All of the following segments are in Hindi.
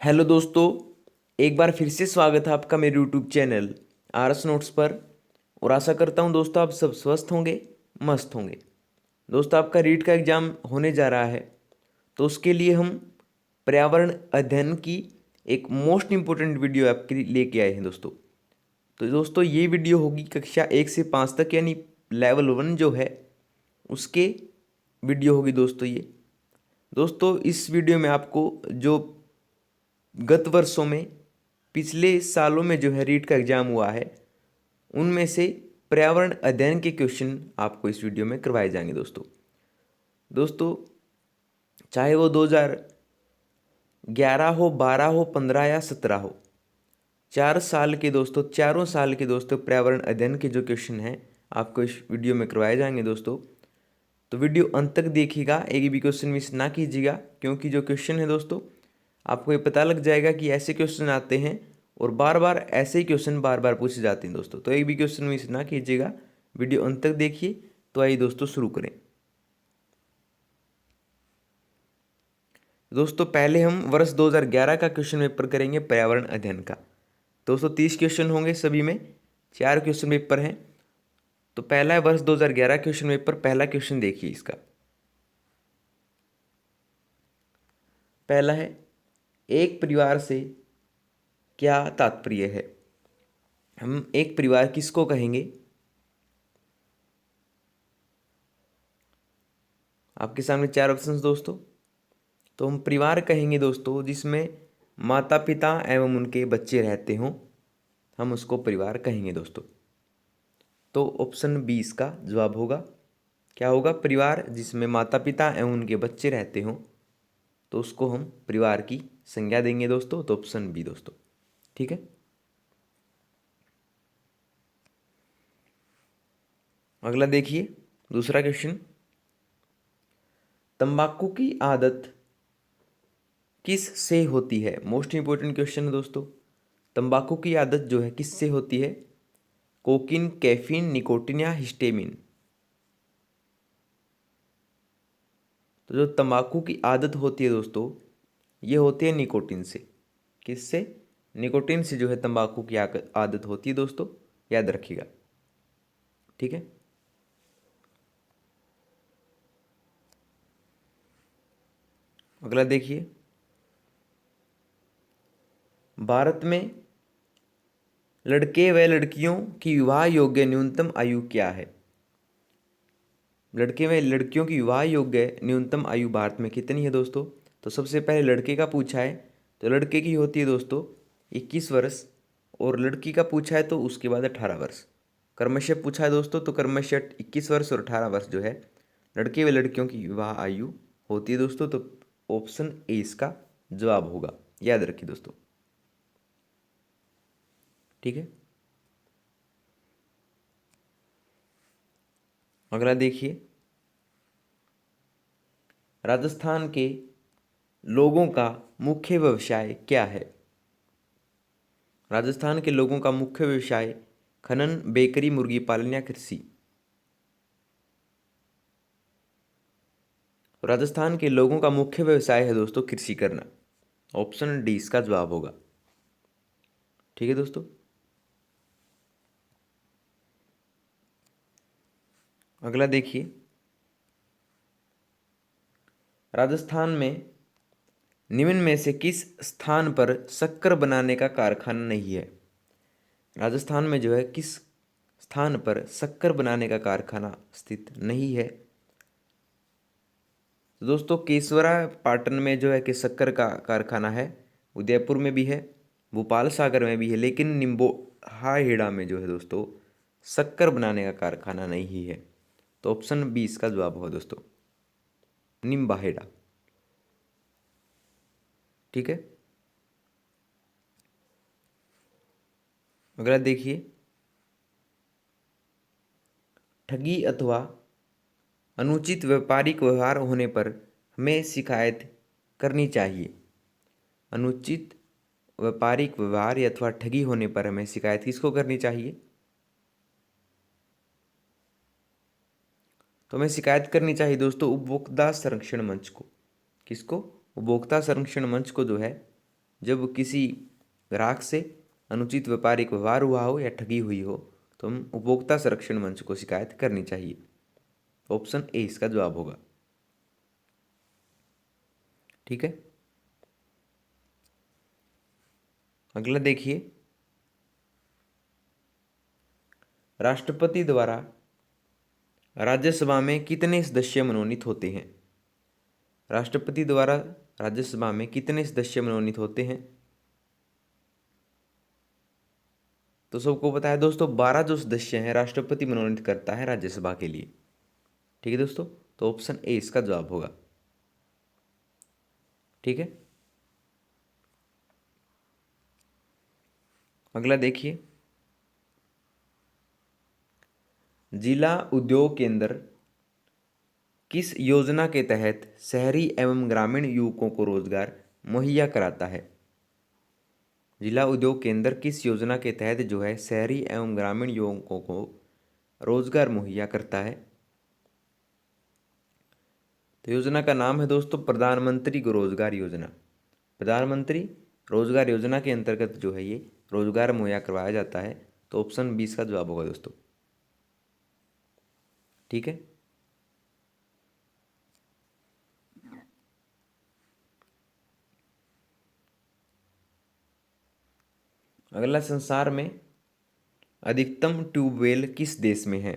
हेलो दोस्तों, एक बार फिर से स्वागत है आपका मेरे यूट्यूब चैनल आरएस नोट्स पर। और आशा करता हूं दोस्तों आप सब स्वस्थ होंगे, मस्त होंगे। दोस्तों आपका रीट का एग्ज़ाम होने जा रहा है, तो उसके लिए हम पर्यावरण अध्ययन की एक मोस्ट इम्पोर्टेंट वीडियो आपके लिए लेके आए हैं दोस्तों। तो दोस्तों ये वीडियो होगी कक्षा 1 से 5 तक, यानी लेवल 1 जो है उसके वीडियो होगी दोस्तों ये। दोस्तों इस वीडियो में आपको जो गत वर्षों में, पिछले सालों में जो है रीट का एग्ज़ाम हुआ है, उनमें से पर्यावरण अध्ययन के क्वेश्चन आपको इस वीडियो में करवाए जाएंगे दोस्तों। दोस्तों चाहे वो 2011 हो, 12 हो, 15 या 17 हो, 4 साल के दोस्तों, चारों साल के दोस्तों पर्यावरण अध्ययन के जो क्वेश्चन हैं आपको इस वीडियो में करवाए जाएंगे दोस्तों। तो वीडियो अंत तक देखिएगा, एक भी क्वेश्चन मिस ना कीजिएगा, क्योंकि जो क्वेश्चन है दोस्तों आपको ये पता लग जाएगा कि ऐसे क्वेश्चन आते हैं और बार बार ऐसे ही क्वेश्चन बार बार पूछे जाते हैं दोस्तों। तो एक भी क्वेश्चन मिस ना कीजिएगा, वीडियो अंत तक देखिए। तो आइए दोस्तों शुरू करें। दोस्तों पहले हम वर्ष 2011 का क्वेश्चन पेपर करेंगे पर्यावरण अध्ययन का। दोस्तों 30 क्वेश्चन होंगे, सभी में 4 क्वेश्चन पेपर हैं। तो पहला है वर्ष 2011 क्वेश्चन पेपर। पहला क्वेश्चन देखिए इसका। पहला है, एक परिवार से क्या तात्पर्य है। हम एक परिवार किसको कहेंगे? आपके सामने 4 ऑप्शंस दोस्तों। तो हम परिवार कहेंगे दोस्तों जिसमें माता पिता एवं उनके बच्चे रहते हों, हम उसको परिवार कहेंगे दोस्तों। तो ऑप्शन 20 का जवाब होगा। क्या होगा? परिवार जिसमें माता पिता एवं उनके बच्चे रहते हों, तो उसको हम परिवार की संज्ञा देंगे दोस्तों। तो ऑप्शन बी दोस्तों, ठीक है। अगला देखिए, दूसरा क्वेश्चन। तंबाकू की आदत किस से होती है? मोस्ट इंपॉर्टेंट क्वेश्चन है दोस्तों। तंबाकू की आदत जो है किससे होती है? कोकीन, कैफीन, निकोटीन या हिस्टेमिन? तो जो तंबाकू की आदत होती है दोस्तों, ये होती है निकोटीन से। किससे? निकोटीन से जो है तंबाकू की आदत होती है दोस्तों, याद रखिएगा, ठीक है। अगला देखिए, भारत में लड़के व लड़कियों की विवाह योग्य न्यूनतम आयु क्या है? लड़के व लड़कियों की विवाह योग्य न्यूनतम आयु भारत में कितनी है दोस्तों? तो सबसे पहले लड़के का पूछा है, तो लड़के की होती है दोस्तों 21 वर्ष, और लड़की का पूछा है तो उसके बाद 18 वर्ष। क्रमशः पूछा है दोस्तों, तो क्रमशः 21 वर्ष और 18 वर्ष जो है लड़के व लड़कियों की विवाह आयु होती है दोस्तों। तो ऑप्शन ए इसका जवाब होगा, याद रखिए दोस्तों, ठीक है। अगला देखिए, राजस्थान के लोगों का मुख्य व्यवसाय क्या है? राजस्थान के लोगों का मुख्य व्यवसाय खनन, बेकरी, मुर्गी पालन या कृषि? राजस्थान के लोगों का मुख्य व्यवसाय है दोस्तों कृषि करना। ऑप्शन डी इसका जवाब होगा, ठीक है दोस्तों। अगला देखिए, राजस्थान में निम्न में से किस स्थान पर शक्कर बनाने का कारखाना नहीं है? राजस्थान में जो है किस स्थान पर शक्कर बनाने का कारखाना स्थित नहीं है? तो दोस्तों केसवरा पाटन में जो है कि शक्कर का कारखाना है, उदयपुर में भी है, भोपाल सागर में भी है, लेकिन निम्बोहाहेड़ा में जो है दोस्तों शक्कर बनाने का कारखाना नहीं है। तो ऑप्शन बी इसका जवाब होगा दोस्तों, निम्बाहेड़ा, ठीक है। अगला देखिए, ठगी अथवा अनुचित व्यापारिक व्यवहार होने पर हमें शिकायत करनी चाहिए। अनुचित व्यापारिक व्यवहार अथवा ठगी होने पर हमें शिकायत किसको करनी चाहिए? तो हमें शिकायत करनी चाहिए दोस्तों उपभोक्ता संरक्षण मंच को। किसको? उपभोक्ता संरक्षण मंच को जो है जब किसी ग्राहक से अनुचित व्यापारिक व्यवहार हुआ हो या ठगी हुई हो तो हम उपभोक्ता संरक्षण मंच को शिकायत करनी चाहिए। ऑप्शन ए इसका जवाब होगा। ठीक है, अगला देखिए, राष्ट्रपति द्वारा राज्यसभा में कितने सदस्य मनोनीत होते हैं? राष्ट्रपति द्वारा राज्यसभा में कितने सदस्य मनोनीत होते हैं? तो सबको पता है दोस्तों, 12 जो सदस्य हैं राष्ट्रपति मनोनीत करता है राज्यसभा के लिए। ठीक है दोस्तों, तो ऑप्शन ए इसका जवाब होगा। ठीक है, अगला देखिए, जिला उद्योग केंद्र किस योजना के तहत शहरी एवं ग्रामीण युवकों को रोजगार मुहैया कराता है? जिला उद्योग केंद्र किस योजना के तहत जो है शहरी एवं ग्रामीण युवकों को रोजगार मुहैया करता है? तो योजना का नाम है दोस्तों प्रधानमंत्री रोजगार योजना। प्रधानमंत्री रोजगार योजना के अंतर्गत जो है ये रोजगार मुहैया करवाया जाता है। तो ऑप्शन 20 का जवाब होगा दोस्तों। ठीक है, अगला, संसार में अधिकतम ट्यूबवेल किस देश में है?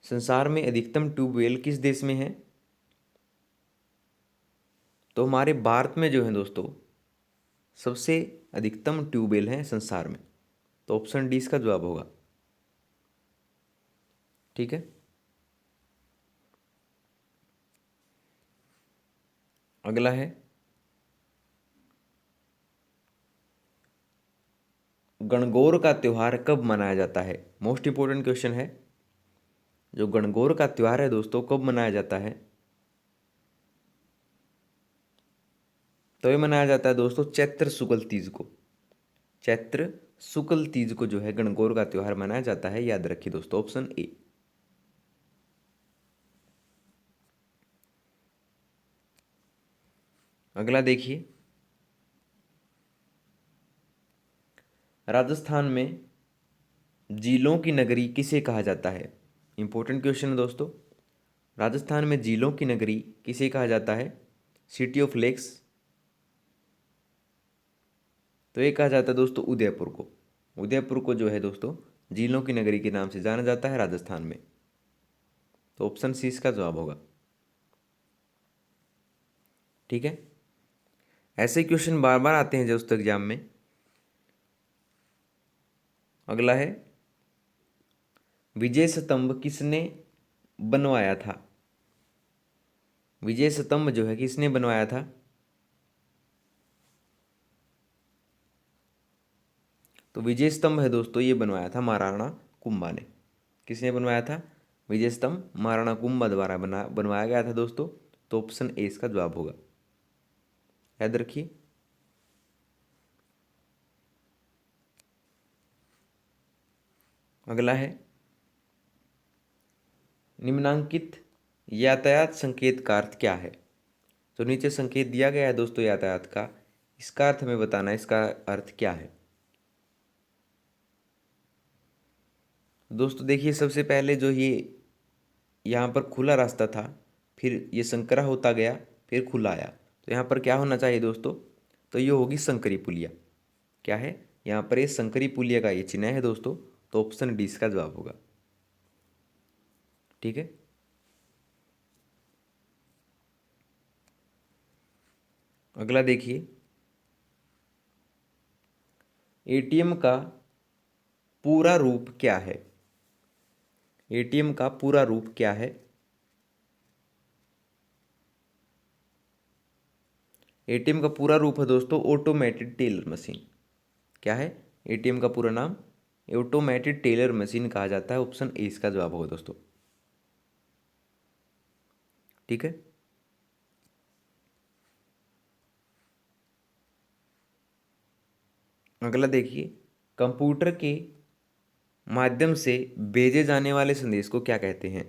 संसार में अधिकतम ट्यूबवेल किस देश में है? तो हमारे भारत में जो है दोस्तों सबसे अधिकतम ट्यूबवेल हैं संसार में। तो ऑप्शन डी इसका जवाब होगा। ठीक है, अगला है, गणगौर का त्योहार कब मनाया जाता है? मोस्ट इंपोर्टेंट क्वेश्चन है। जो गणगौर का त्योहार है दोस्तों कब मनाया जाता है? तो ये मनाया जाता है दोस्तों चैत्र शुक्ल तीज को। चैत्र शुक्ल तीज को जो है गणगौर का त्योहार मनाया जाता है, याद रखिए दोस्तों, ऑप्शन ए। अगला देखिए, राजस्थान में झीलों की नगरी किसे कहा जाता है? इंपॉर्टेंट क्वेश्चन है दोस्तों। राजस्थान में झीलों की नगरी किसे कहा जाता है? City of lakes. तो ये कहा जाता है दोस्तों उदयपुर को। उदयपुर को जो है दोस्तों झीलों की नगरी के नाम से जाना जाता है राजस्थान में। तो ऑप्शन सी इसका जवाब होगा। ठीक है, ऐसे क्वेश्चन बार बार आते हैं दोस्तों एग्जाम में। अगला है, विजय स्तंभ किसने बनवाया था? विजय स्तंभ जो है किसने बनवाया था? तो विजय स्तंभ है दोस्तों ये बनवाया था महाराणा कुंभा ने। किसने बनवाया था? विजय स्तंभ महाराणा कुंभा द्वारा बनवाया गया था दोस्तों। तो ऑप्शन ए इसका जवाब होगा, याद रखिए। अगला है, निम्नांकित यातायात संकेत का अर्थ क्या है? तो नीचे संकेत दिया गया है दोस्तों यातायात का, इसका अर्थ हमें बताना है, इसका अर्थ क्या है? दोस्तों देखिए, सबसे पहले जो ये यहाँ पर खुला रास्ता था, फिर ये संकरा होता गया, फिर खुला आया। तो यहाँ पर क्या होना चाहिए दोस्तों? तो ये होगी संकरी पुलिया। क्या है यहाँ पर? ये संकरी पुलिया का ये चिन्ह है दोस्तों। तो ऑप्शन डी इसका जवाब होगा। ठीक है, अगला देखिए, एटीएम का पूरा रूप क्या है? एटीएम का पूरा रूप क्या है? एटीएम का पूरा रूप है दोस्तों ऑटोमेटेड टेलर मशीन। क्या है एटीएम का पूरा नाम? ऑटोमेटेड टेलर मशीन कहा जाता है। ऑप्शन ए इसका जवाब होगा दोस्तों। ठीक है, अगला देखिए, कंप्यूटर के माध्यम से भेजे जाने वाले संदेश को क्या कहते हैं?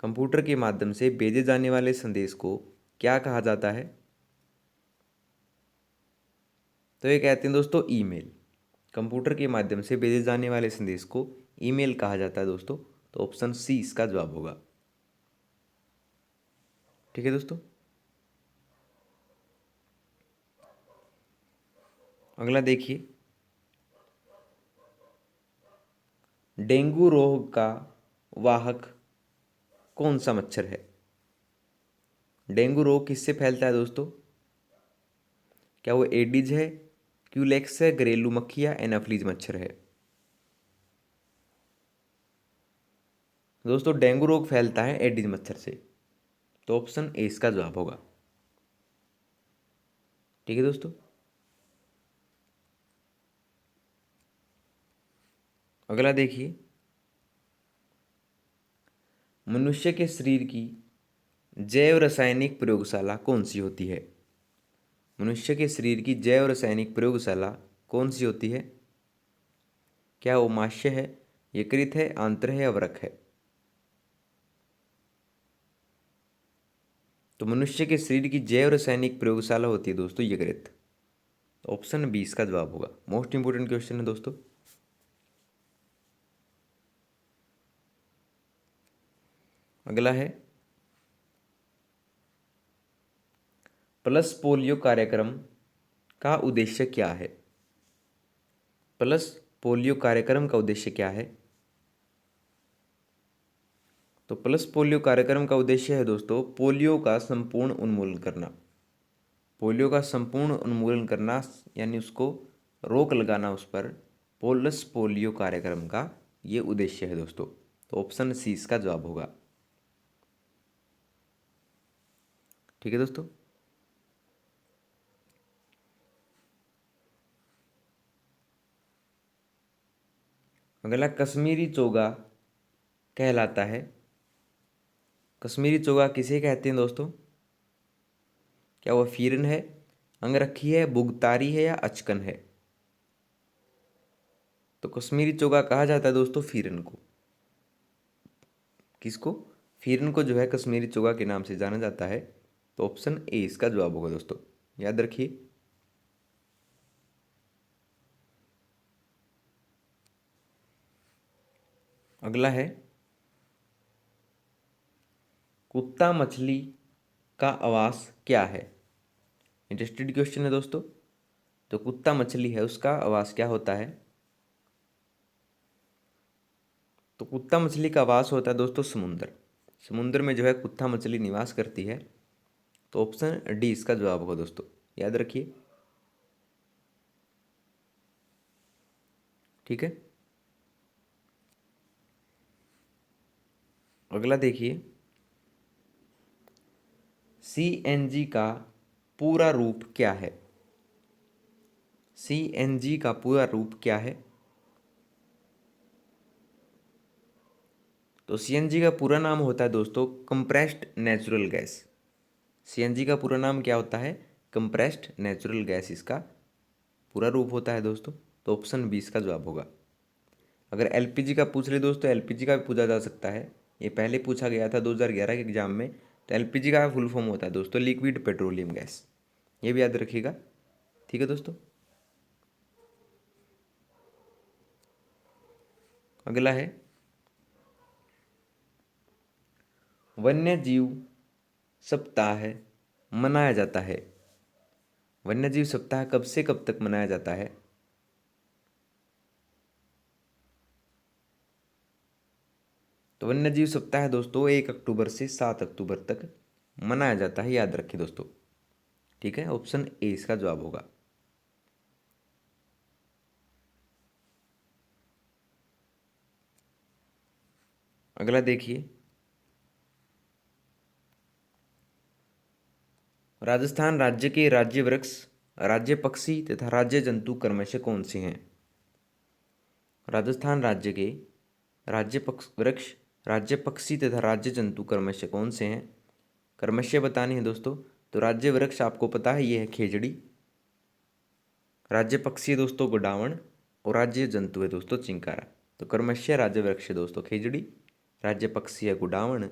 कंप्यूटर के माध्यम से भेजे जाने वाले संदेश को क्या कहा जाता है? तो ये कहते हैं दोस्तों ईमेल। कंप्यूटर के माध्यम से भेजे जाने वाले संदेश को ईमेल कहा जाता है दोस्तों। तो ऑप्शन सी इसका जवाब होगा। ठीक है दोस्तों। अगला देखिए, डेंगू रोग का वाहक कौन सा मच्छर है? डेंगू रोग किससे फैलता है दोस्तों? क्या वो एडिज है, क्यूलेक्स है, घरेलू मक्खी या एनाफ्लीज मच्छर है? दोस्तों डेंगू रोग फैलता है एडिज मच्छर से। तो ऑप्शन ए इसका जवाब होगा। ठीक है दोस्तों। अगला देखिए, मनुष्य के शरीर की जैव रासायनिक प्रयोगशाला कौन सी होती है? मनुष्य के शरीर की जैव रासायनिक प्रयोगशाला कौन सी होती है? क्या वो मांस्य है, यकृत है, आंत्र है या वृक्क है? तो मनुष्य के शरीर की जैव रासायनिक प्रयोगशाला होती है दोस्तों यकृत। ऑप्शन बी इसका जवाब होगा। मोस्ट इंपोर्टेंट क्वेश्चन है दोस्तों। अगला है, पल्स पोलियो कार्यक्रम का उद्देश्य क्या है? पल्स पोलियो कार्यक्रम का उद्देश्य क्या है? तो पल्स पोलियो कार्यक्रम का उद्देश्य है दोस्तों पोलियो का संपूर्ण उन्मूलन करना। पोलियो का संपूर्ण उन्मूलन करना यानी उसको रोक लगाना उस पर, पल्स पोलियो कार्यक्रम का ये उद्देश्य है दोस्तों। तो ऑप्शन सी इसका जवाब होगा। ठीक है दोस्तों। अगला कश्मीरी चोगा कहलाता है। कश्मीरी चोगा किसे कहते हैं दोस्तों? क्या वह फीरन है, अंगरखी है, बुगतारी है या अचकन है? तो कश्मीरी चोगा कहा जाता है दोस्तों फीरन को। किसको? फीरन को जो है कश्मीरी चोगा के नाम से जाना जाता है। तो ऑप्शन ए इसका जवाब होगा दोस्तों, याद रखिए। अगला है, कुत्ता मछली का आवास क्या है? इंटरेस्टेड क्वेश्चन है दोस्तों। तो कुत्ता मछली है उसका आवास क्या होता है? तो कुत्ता मछली का आवास होता है दोस्तों समुद्र। समुद्र में जो है कुत्ता मछली निवास करती है। तो ऑप्शन डी इसका जवाब होगा दोस्तों, याद रखिए। ठीक है। अगला देखिए, सीएनजी का पूरा रूप क्या है? सीएनजी का पूरा रूप क्या है? तो सीएनजी का पूरा नाम होता है दोस्तों कंप्रेस्ड नेचुरल गैस। सीएनजी का पूरा नाम क्या होता है? कंप्रेस्ड नेचुरल गैस इसका पूरा रूप होता है दोस्तों। तो ऑप्शन बी इसका जवाब होगा। अगर एलपीजी का पूछ ले दोस्तों, एलपीजी का भी पूछा जा सकता है। ये पहले पूछा गया था 2011 के एग्जाम में। तो एलपीजी का फुल फॉर्म होता है दोस्तों लिक्विड पेट्रोलियम गैस। ये भी याद रखिएगा। ठीक है दोस्तों। अगला है, वन्य जीव सप्ताह मनाया जाता है। वन्य जीव सप्ताह कब से कब तक मनाया जाता है? तो वन्य जीव सप्ताह दोस्तों 1 अक्टूबर से 7 अक्टूबर तक मनाया जाता है, याद रखिए दोस्तों। ठीक है, ऑप्शन ए इसका जवाब होगा। अगला देखिए, राजस्थान राज्य के राज्य वृक्ष, राज्य पक्षी तथा राज्य जंतु क्रमशः कौन से हैं? राजस्थान राज्य के राज्य वृक्ष, राज्य पक्षी तथा राज्य जंतु क्रमशः कौन से हैं? क्रमशः बतानी है दोस्तों। तो राज्य वृक्ष आपको पता है ये है खेजड़ी, राज्य पक्षी है दोस्तों गोडावण, और राज्य जंतु है दोस्तों चिंकारा। तो क्रमशः राज्य वृक्ष है दोस्तों खेजड़ी, राज्य पक्षी है गुडावण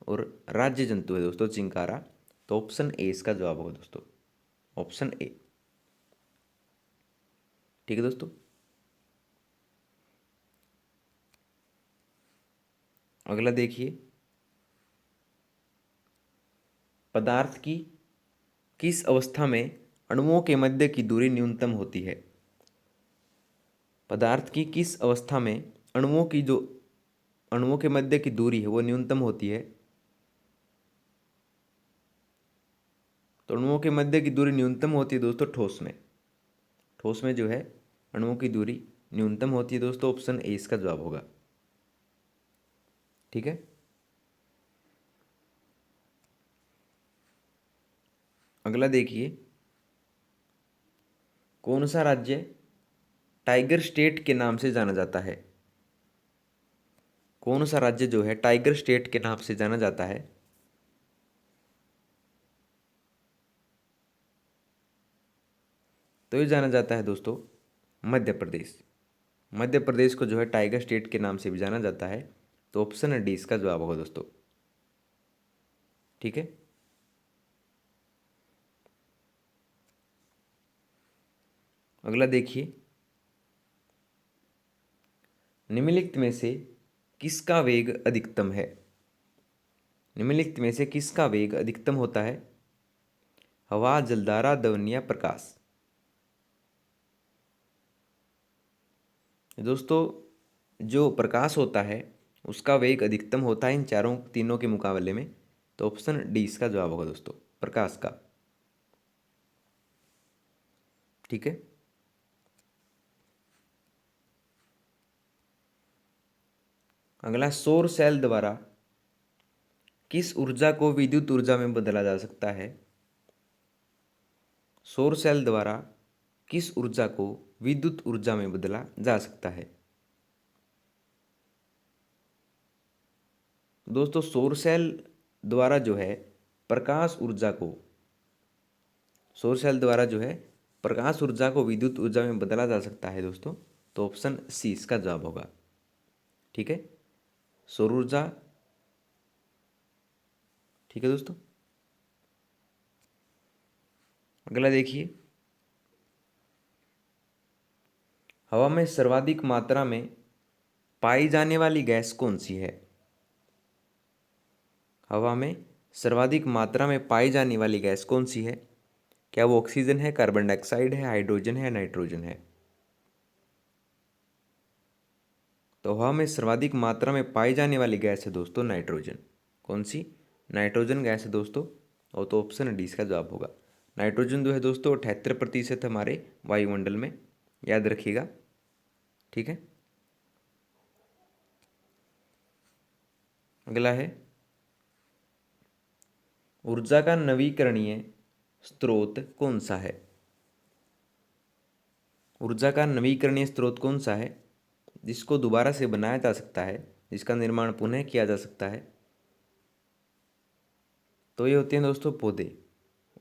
और राज्य जंतु है दोस्तों चिंकारा। तो ऑप्शन ए इसका जवाब होगा दोस्तों, ऑप्शन ए। ठीक है दोस्तों। अगला देखिए, पदार्थ की किस अवस्था में अणुओं के मध्य की दूरी न्यूनतम होती है। पदार्थ की किस अवस्था में अणुओं के मध्य की दूरी है वो न्यूनतम होती है। तो अणुओं के मध्य की दूरी न्यूनतम होती है दोस्तों ठोस में। ठोस में जो है अणुओं की दूरी न्यूनतम होती है दोस्तों। ऑप्शन ए इसका जवाब होगा। ठीक है। अगला देखिए, कौन सा राज्य टाइगर स्टेट के नाम से जाना जाता है। कौन सा राज्य जो है टाइगर स्टेट के नाम से जाना जाता है। तो ये जाना जाता है दोस्तों मध्य प्रदेश। मध्य प्रदेश को जो है टाइगर स्टेट के नाम से भी जाना जाता है। तो ऑप्शन डी इसका जवाब होगा दोस्तों। ठीक है। अगला देखिए, निम्नलिखित में से किसका वेग अधिकतम है। निम्नलिखित में से किसका वेग अधिकतम होता है। हवा, जलधारा, ध्वनि या प्रकाश। दोस्तों जो प्रकाश होता है उसका वेग अधिकतम होता है इन चारों तीनों के मुकाबले में। तो ऑप्शन डी इसका जवाब होगा दोस्तों, प्रकाश का। ठीक है। अगला, सौर सेल द्वारा किस ऊर्जा को विद्युत ऊर्जा में बदला जा सकता है। सौर सेल द्वारा किस ऊर्जा को विद्युत ऊर्जा में बदला जा सकता है। दोस्तों सौर सेल द्वारा जो है प्रकाश ऊर्जा को सौर सेल द्वारा जो है प्रकाश ऊर्जा को विद्युत ऊर्जा में बदला जा सकता है दोस्तों। तो ऑप्शन सी इसका जवाब होगा। ठीक है, सौर ऊर्जा। ठीक है दोस्तों। अगला देखिए, हवा में सर्वाधिक मात्रा में पाई जाने वाली गैस कौन सी है। हवा में सर्वाधिक मात्रा में पाई जाने वाली गैस कौन सी है। क्या वो ऑक्सीजन है, कार्बन डाइऑक्साइड है, हाइड्रोजन है, नाइट्रोजन है। तो हवा में सर्वाधिक मात्रा में पाई जाने वाली गैस है दोस्तों नाइट्रोजन। कौन सी, नाइट्रोजन गैस है दोस्तों। और तो ऑप्शन डी इसका जवाब होगा। नाइट्रोजन जो है दोस्तों 78% हमारे वायुमंडल में, याद रखिएगा। ठीक है। अगला है, ऊर्जा का नवीकरणीय स्रोत कौन सा है। ऊर्जा का नवीकरणीय स्रोत कौन सा है जिसको दोबारा से बनाया जा सकता है, जिसका निर्माण पुनः किया जा सकता है। तो ये होते हैं दोस्तों पौधे।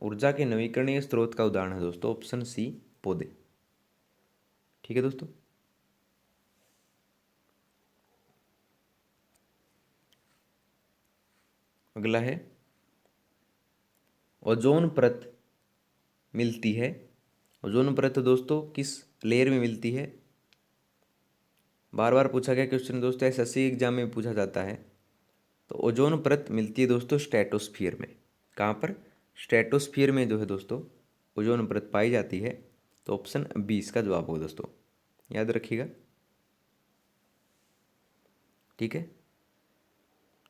ऊर्जा के नवीकरणीय स्रोत का उदाहरण है दोस्तों ऑप्शन सी, पौधे। ठीक है दोस्तों। अगला है, ओजोन परत मिलती है। ओजोन परत दोस्तों किस लेयर में मिलती है। बार बार पूछा गया क्वेश्चन दोस्तों, एसएससी एग्जाम में पूछा जाता है। तो ओजोन परत मिलती है दोस्तों स्ट्रेटोस्फियर में। कहाँ पर, स्ट्रेटोस्फियर में जो है दोस्तों ओजोन परत पाई जाती है। तो ऑप्शन बी इसका जवाब होगा दोस्तों, याद रखिएगा। ठीक है।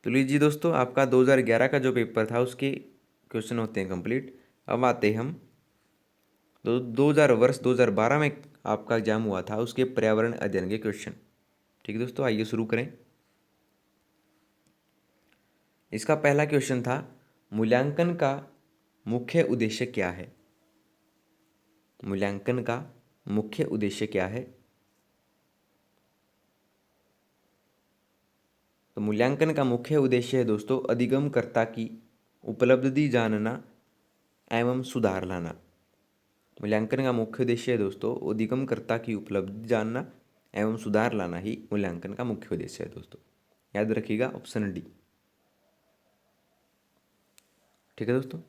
तो लीजिए दोस्तों, आपका 2011 का जो पेपर था उसके क्वेश्चन होते हैं कंप्लीट। अब आते हैं हम 2012 में आपका एग्जाम हुआ था उसके पर्यावरण अध्ययन के क्वेश्चन। ठीक है दोस्तों, आइए शुरू करें। इसका पहला क्वेश्चन था, मूल्यांकन का मुख्य उद्देश्य क्या है। मूल्यांकन का मुख्य उद्देश्य क्या है। तो मूल्यांकन का मुख्य उद्देश्य है दोस्तों अधिगमकर्ता की उपलब्धि जानना एवं सुधार लाना। मूल्यांकन का मुख्य उद्देश्य है दोस्तों अधिगमकर्ता की उपलब्धि जानना एवं सुधार लाना ही मूल्यांकन का मुख्य उद्देश्य है दोस्तों, याद रखिएगा ऑप्शन डी। ठीक है दोस्तों।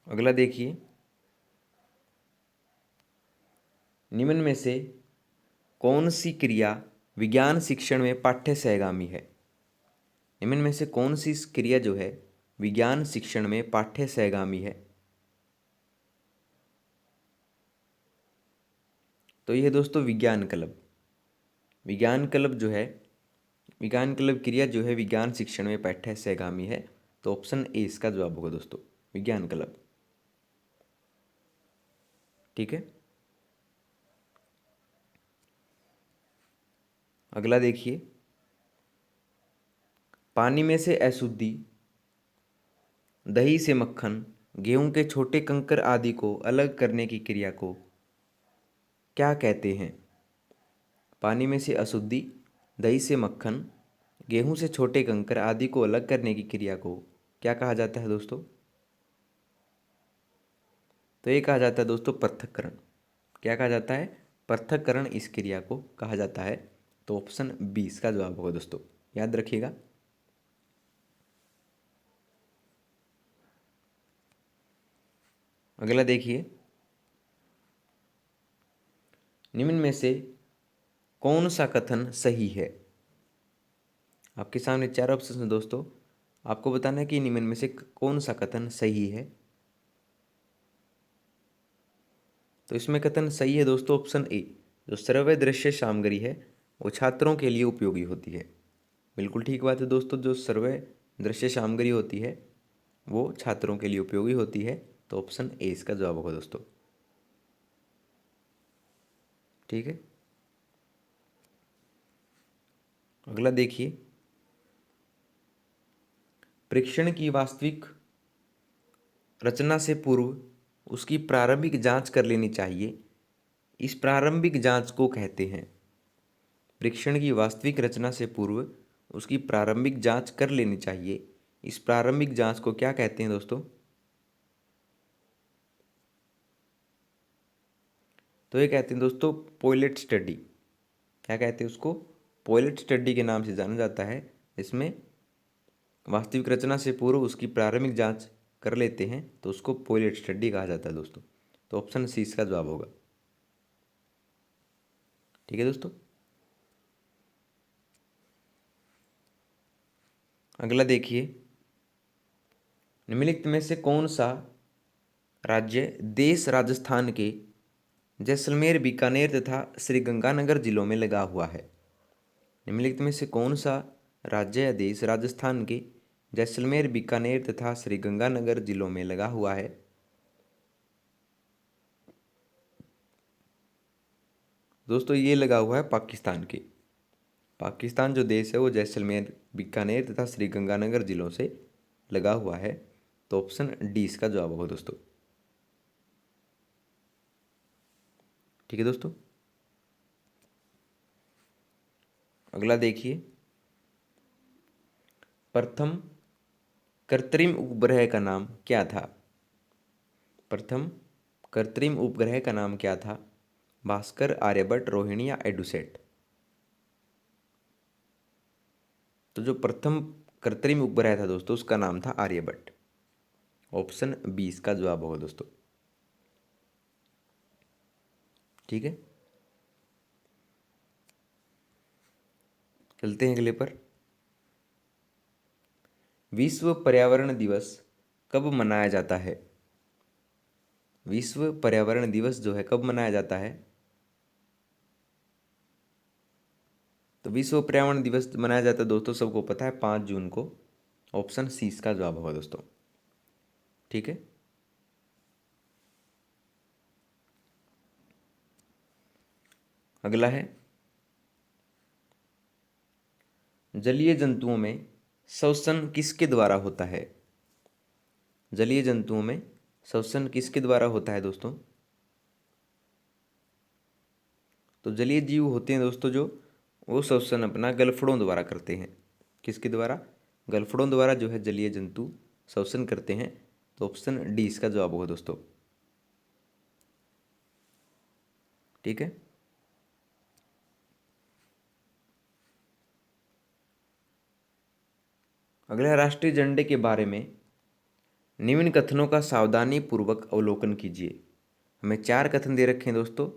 अगला देखिए, निम्न में से कौन सी क्रिया विज्ञान शिक्षण में पाठ्य सहगामी है? निम्न में से कौन सी क्रिया जो है विज्ञान शिक्षण में पाठ्य सहगामी है? तो यह दोस्तों विज्ञान क्लब। विज्ञान क्लब जो है, विज्ञान क्लब क्रिया जो है विज्ञान शिक्षण में पाठ्य सहगामी है। तो ऑप्शन ए इसका जवाब होगा दोस्तों, विज्ञान क्लब। ठीक है, अगला देखिए, पानी में से अशुद्धि, दही से मक्खन, गेहूं के छोटे कंकर आदि को अलग करने की क्रिया को क्या कहते हैं? पानी में से अशुद्धि, दही से मक्खन, गेहूं से छोटे कंकर आदि को अलग करने की क्रिया को क्या कहा जाता है दोस्तों? तो ये कहा जाता है दोस्तों पृथक्करण। क्या कहा जाता है? पृथक्करण इस क्रिया को कहा जाता है। तो ऑप्शन बी इसका जवाब होगा दोस्तों, याद रखिएगा। अगला देखिए, निम्न में से कौन सा कथन सही है? आपके सामने चार ऑप्शन हैं दोस्तों, आपको बताना है कि निम्न में से कौन सा कथन सही है। तो इसमें कथन सही है दोस्तों ऑप्शन ए, जो श्रव्य दृश्य सामग्री है वो छात्रों के लिए उपयोगी होती है। बिल्कुल ठीक बात है दोस्तों, जो श्रव्य दृश्य सामग्री होती है वो छात्रों के लिए उपयोगी होती है। तो ऑप्शन ए इसका जवाब होगा दोस्तों। ठीक है, अगला देखिए, परीक्षण की वास्तविक रचना से पूर्व उसकी प्रारंभिक जांच कर लेनी चाहिए। इस प्रारंभिक जांच को कहते हैं। परीक्षण की वास्तविक रचना से पूर्व उसकी प्रारंभिक जांच कर लेनी चाहिए। इस प्रारंभिक जांच को क्या कहते हैं दोस्तों? तो ये कहते हैं दोस्तों पोयलेट स्टडी। क्या कहते हैं उसको? पोयलेट स्टडी के नाम से जाना जाता है। इसमें वास्तविक रचना से पूर्व उसकी प्रारंभिक जांच कर लेते हैं तो उसको पोयलेट स्टडी कहा जाता है दोस्तों। तो ऑप्शन सी इसका जवाब होगा। ठीक है दोस्तों, अगला देखिए, निम्नलिखित में से कौन सा राज्य देश राजस्थान के जैसलमेर, बीकानेर तथा श्रीगंगानगर जिलों में लगा हुआ है? निम्नलिखित में से कौन सा राज्य या देश राजस्थान के जैसलमेर, बीकानेर तथा श्रीगंगानगर जिलों में लगा हुआ है? दोस्तों ये लगा हुआ है पाकिस्तान के। पाकिस्तान जो देश है वो जैसलमेर, बीकानेर तथा श्रीगंगानगर जिलों से लगा हुआ है। तो ऑप्शन डी इसका जवाब होगा दोस्तों। ठीक है दोस्तों, अगला देखिए, प्रथम कृत्रिम उपग्रह का नाम क्या था? प्रथम कृत्रिम उपग्रह का नाम क्या था? भास्कर, आर्यभट्ट, रोहिणी या एडुसेट? तो जो प्रथम कृत्रिम उपग्रह था दोस्तों उसका नाम था आर्यभट्ट। ऑप्शन बी इसका जवाब होगा दोस्तों। ठीक है, चलते हैं अगले पर। विश्व पर्यावरण दिवस कब मनाया जाता है? विश्व पर्यावरण दिवस जो है कब मनाया जाता है? तो विश्व पर्यावरण दिवस मनाया जाता है दोस्तों, सबको पता है 5 जून को। ऑप्शन सी इसका जवाब होगा दोस्तों। ठीक है, अगला है, जलीय जंतुओं में श्वसन किसके द्वारा होता है? जलीय जंतुओं में श्वसन किसके द्वारा होता है दोस्तों? तो जलीय जीव होते हैं दोस्तों जो, वो श्वसन अपना गलफड़ों द्वारा करते हैं। किसके द्वारा? गलफड़ों द्वारा जो है जलीय जंतु श्वसन करते हैं। तो ऑप्शन डी इसका जवाब होगा दोस्तों। ठीक है, अगला राष्ट्रीय झंडे के बारे में निम्न कथनों का सावधानी पूर्वक अवलोकन कीजिए। हमें 4 कथन दे रखे हैं दोस्तों।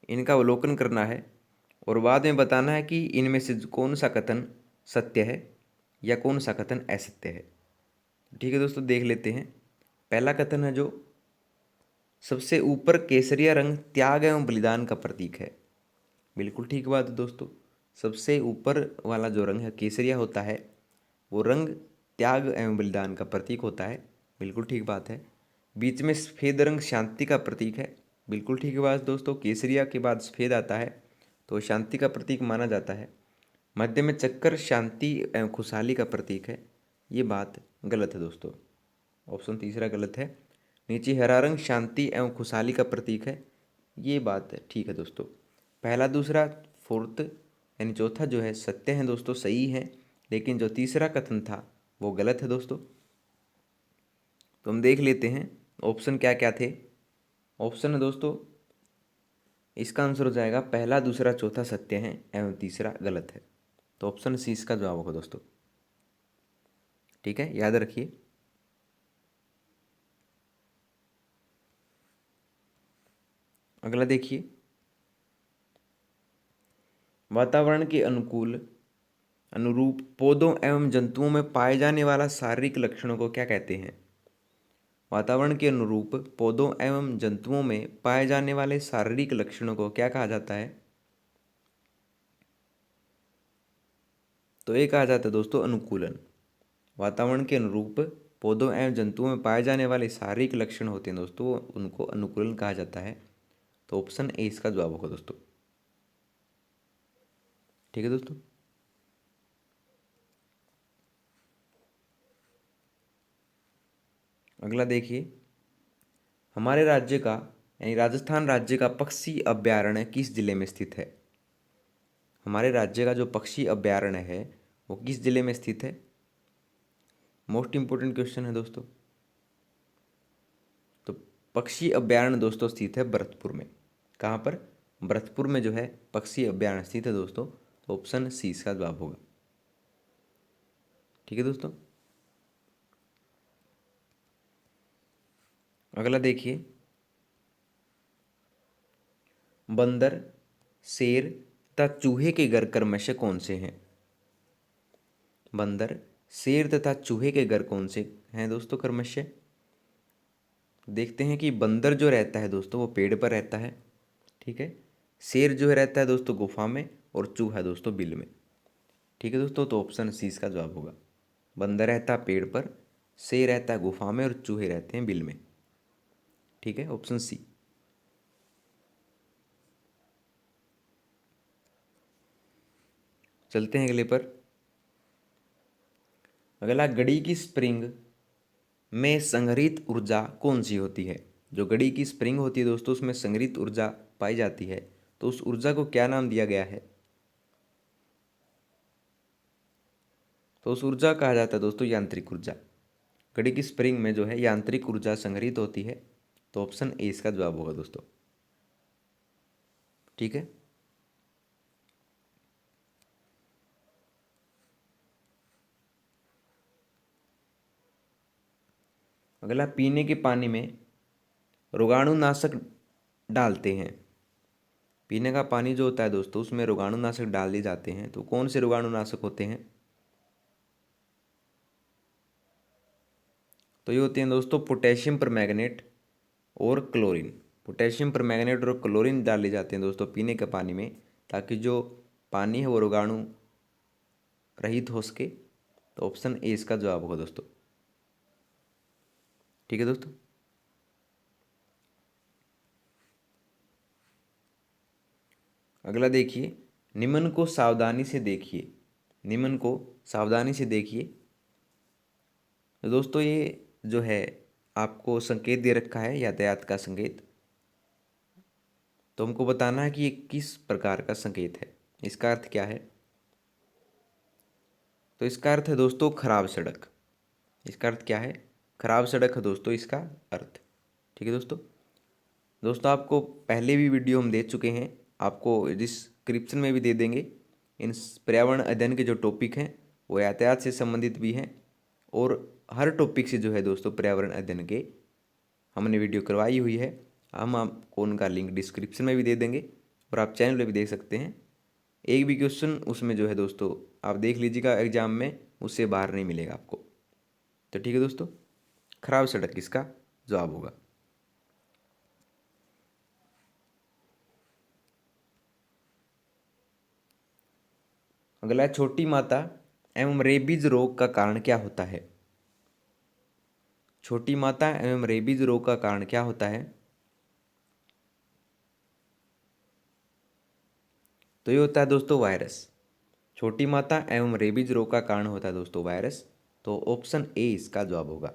इनका अवलोकन करना है और बाद में बताना है कि इनमें से कौन सा कथन सत्य है या कौन सा कथन असत्य है। ठीक है दोस्तों, देख लेते हैं। पहला कथन है जो सबसे ऊपर केसरिया रंग त्याग एवं बलिदान का प्रतीक है। बिल्कुल ठीक बात है दोस्तों। सबसे ऊपर वाला जो रंग है केसरिया होता है, वो रंग त्याग एवं बलिदान का प्रतीक होता है। बिल्कुल ठीक बात है। बीच में सफ़ेद रंग शांति का प्रतीक है। बिल्कुल ठीक बात दोस्तों। केसरिया के बाद सफ़ेद आता है तो शांति का प्रतीक माना जाता है। मध्य में चक्कर शांति एवं खुशहाली का प्रतीक है। ये बात गलत है दोस्तों। ऑप्शन तीसरा गलत है। नीचे हरा रंग शांति एवं खुशहाली का प्रतीक है। ये बात ठीक है दोस्तों। पहला दूसरा फोर्थ यानी चौथा जो है सत्य है दोस्तों, सही है। लेकिन जो तीसरा कथन था वो गलत है दोस्तों। तो हम देख लेते हैं ऑप्शन क्या क्या थे। ऑप्शन है दोस्तों, इसका आंसर हो जाएगा पहला दूसरा चौथा सत्य है एवं तीसरा गलत है। तो ऑप्शन सी इसका जवाब होगा दोस्तों। ठीक है, याद रखिए। अगला देखिए, वातावरण के अनुरूप पौधों एवं जंतुओं में पाए जाने वाला शारीरिक लक्षणों को क्या कहते हैं। वातावरण के अनुरूप पौधों एवं जंतुओं में पाए जाने वाले शारीरिक लक्षणों को क्या कहा जाता है। तो ये कहा जाता है दोस्तों अनुकूलन। वातावरण के अनुरूप पौधों एवं जंतुओं में पाए जाने वाले शारीरिक लक्षण होते हैं दोस्तों, उनको अनुकूलन कहा जाता है। तो ऑप्शन ए इसका जवाब होगा दोस्तों। ठीक है दोस्तों। अगला देखिए, हमारे राज्य का यानी राजस्थान राज्य का पक्षी अभ्यारण्य किस जिले में स्थित है। हमारे राज्य का जो पक्षी अभ्यारण्य है वो किस जिले में स्थित है। मोस्ट इंपोर्टेंट क्वेश्चन है दोस्तों। तो पक्षी अभ्यारण्य दोस्तों स्थित है भरतपुर में। कहाँ पर। भरतपुर में जो है पक्षी अभ्यारण्य स्थित है दोस्तों। तो ऑप्शन सी इसका जवाब होगा। ठीक है दोस्तों। अगला देखिए, बंदर, शेर तथा चूहे के घर क्रमशः कौन से हैं। बंदर, शेर तथा चूहे के घर कौन से हैं दोस्तों क्रमशः। देखते हैं कि बंदर जो रहता है दोस्तों वो पेड़ पर रहता है। ठीक है। शेर जो है रहता है दोस्तों गुफा में और चूहा दोस्तों बिल में। ठीक है दोस्तों। तो ऑप्शन सी इसका जवाब होगा। बंदर रहता है पेड़ पर, शेर रहता है गुफा में और चूहे रहते हैं बिल में। ठीक है, ऑप्शन सी। चलते हैं अगले पर। अगला, घड़ी की स्प्रिंग में संग्रहित ऊर्जा कौन सी होती है। जो घड़ी की स्प्रिंग होती है दोस्तों उसमें संग्रहित ऊर्जा पाई जाती है, तो उस ऊर्जा को क्या नाम दिया गया है। तो उस ऊर्जा कहा जाता है दोस्तों यांत्रिक ऊर्जा। घड़ी की स्प्रिंग में जो है यांत्रिक ऊर्जा संग्रहित होती है। तो ऑप्शन ए इसका जवाब होगा दोस्तों। ठीक है। अगला, पीने के पानी में रोगाणुनाशक डालते हैं। पीने का पानी जो होता है दोस्तों उसमें रोगाणुनाशक डाल दिए जाते हैं, तो कौन से रोगाणुनाशक होते हैं। तो ये होते हैं दोस्तों पोटेशियम परमैंगनेट और क्लोरीन। पोटेशियम परमैंगनेट और क्लोरीन डाले जाते हैं दोस्तों पीने के पानी में, ताकि जो पानी है वो रोगाणु रहित हो सके। तो ऑप्शन ए इसका जवाब होगा दोस्तों। ठीक है दोस्तों। अगला देखिए, निम्न को सावधानी से देखिए। निम्न को सावधानी से देखिए। तो दोस्तों ये जो है आपको संकेत दे रखा है यातायात का संकेत। तो हमको बताना है कि ये किस प्रकार का संकेत है, इसका अर्थ क्या है। तो इसका अर्थ है दोस्तों खराब सड़क। इसका अर्थ क्या है, खराब सड़क है दोस्तों इसका अर्थ। ठीक है दोस्तों। दोस्तों आपको पहले भी वीडियो हम दे चुके हैं, आपको डिस्क्रिप्शन में भी दे देंगे। इन पर्यावरण अध्ययन के जो टॉपिक हैं वो यातायात से संबंधित भी हैं, और हर टॉपिक से जो है दोस्तों पर्यावरण अध्ययन के हमने वीडियो करवाई हुई है। हम आपको उनका लिंक डिस्क्रिप्शन में भी दे देंगे। और आप चैनल पे भी देख सकते हैं। एक भी क्वेश्चन उसमें जो है दोस्तों आप देख लीजिएगा एग्जाम में, उससे बाहर नहीं मिलेगा आपको। तो ठीक है दोस्तों, खराब सड़क इसका जवाब होगा। अगला है, छोटी माता एवं रेबीज रोग का कारण क्या होता है? छोटी माता एवं रेबीज रोग का कारण क्या होता है? तो ये होता है दोस्तों वायरस। छोटी माता एवं रेबीज रोग का कारण होता है दोस्तों वायरस। तो ऑप्शन ए इसका जवाब होगा।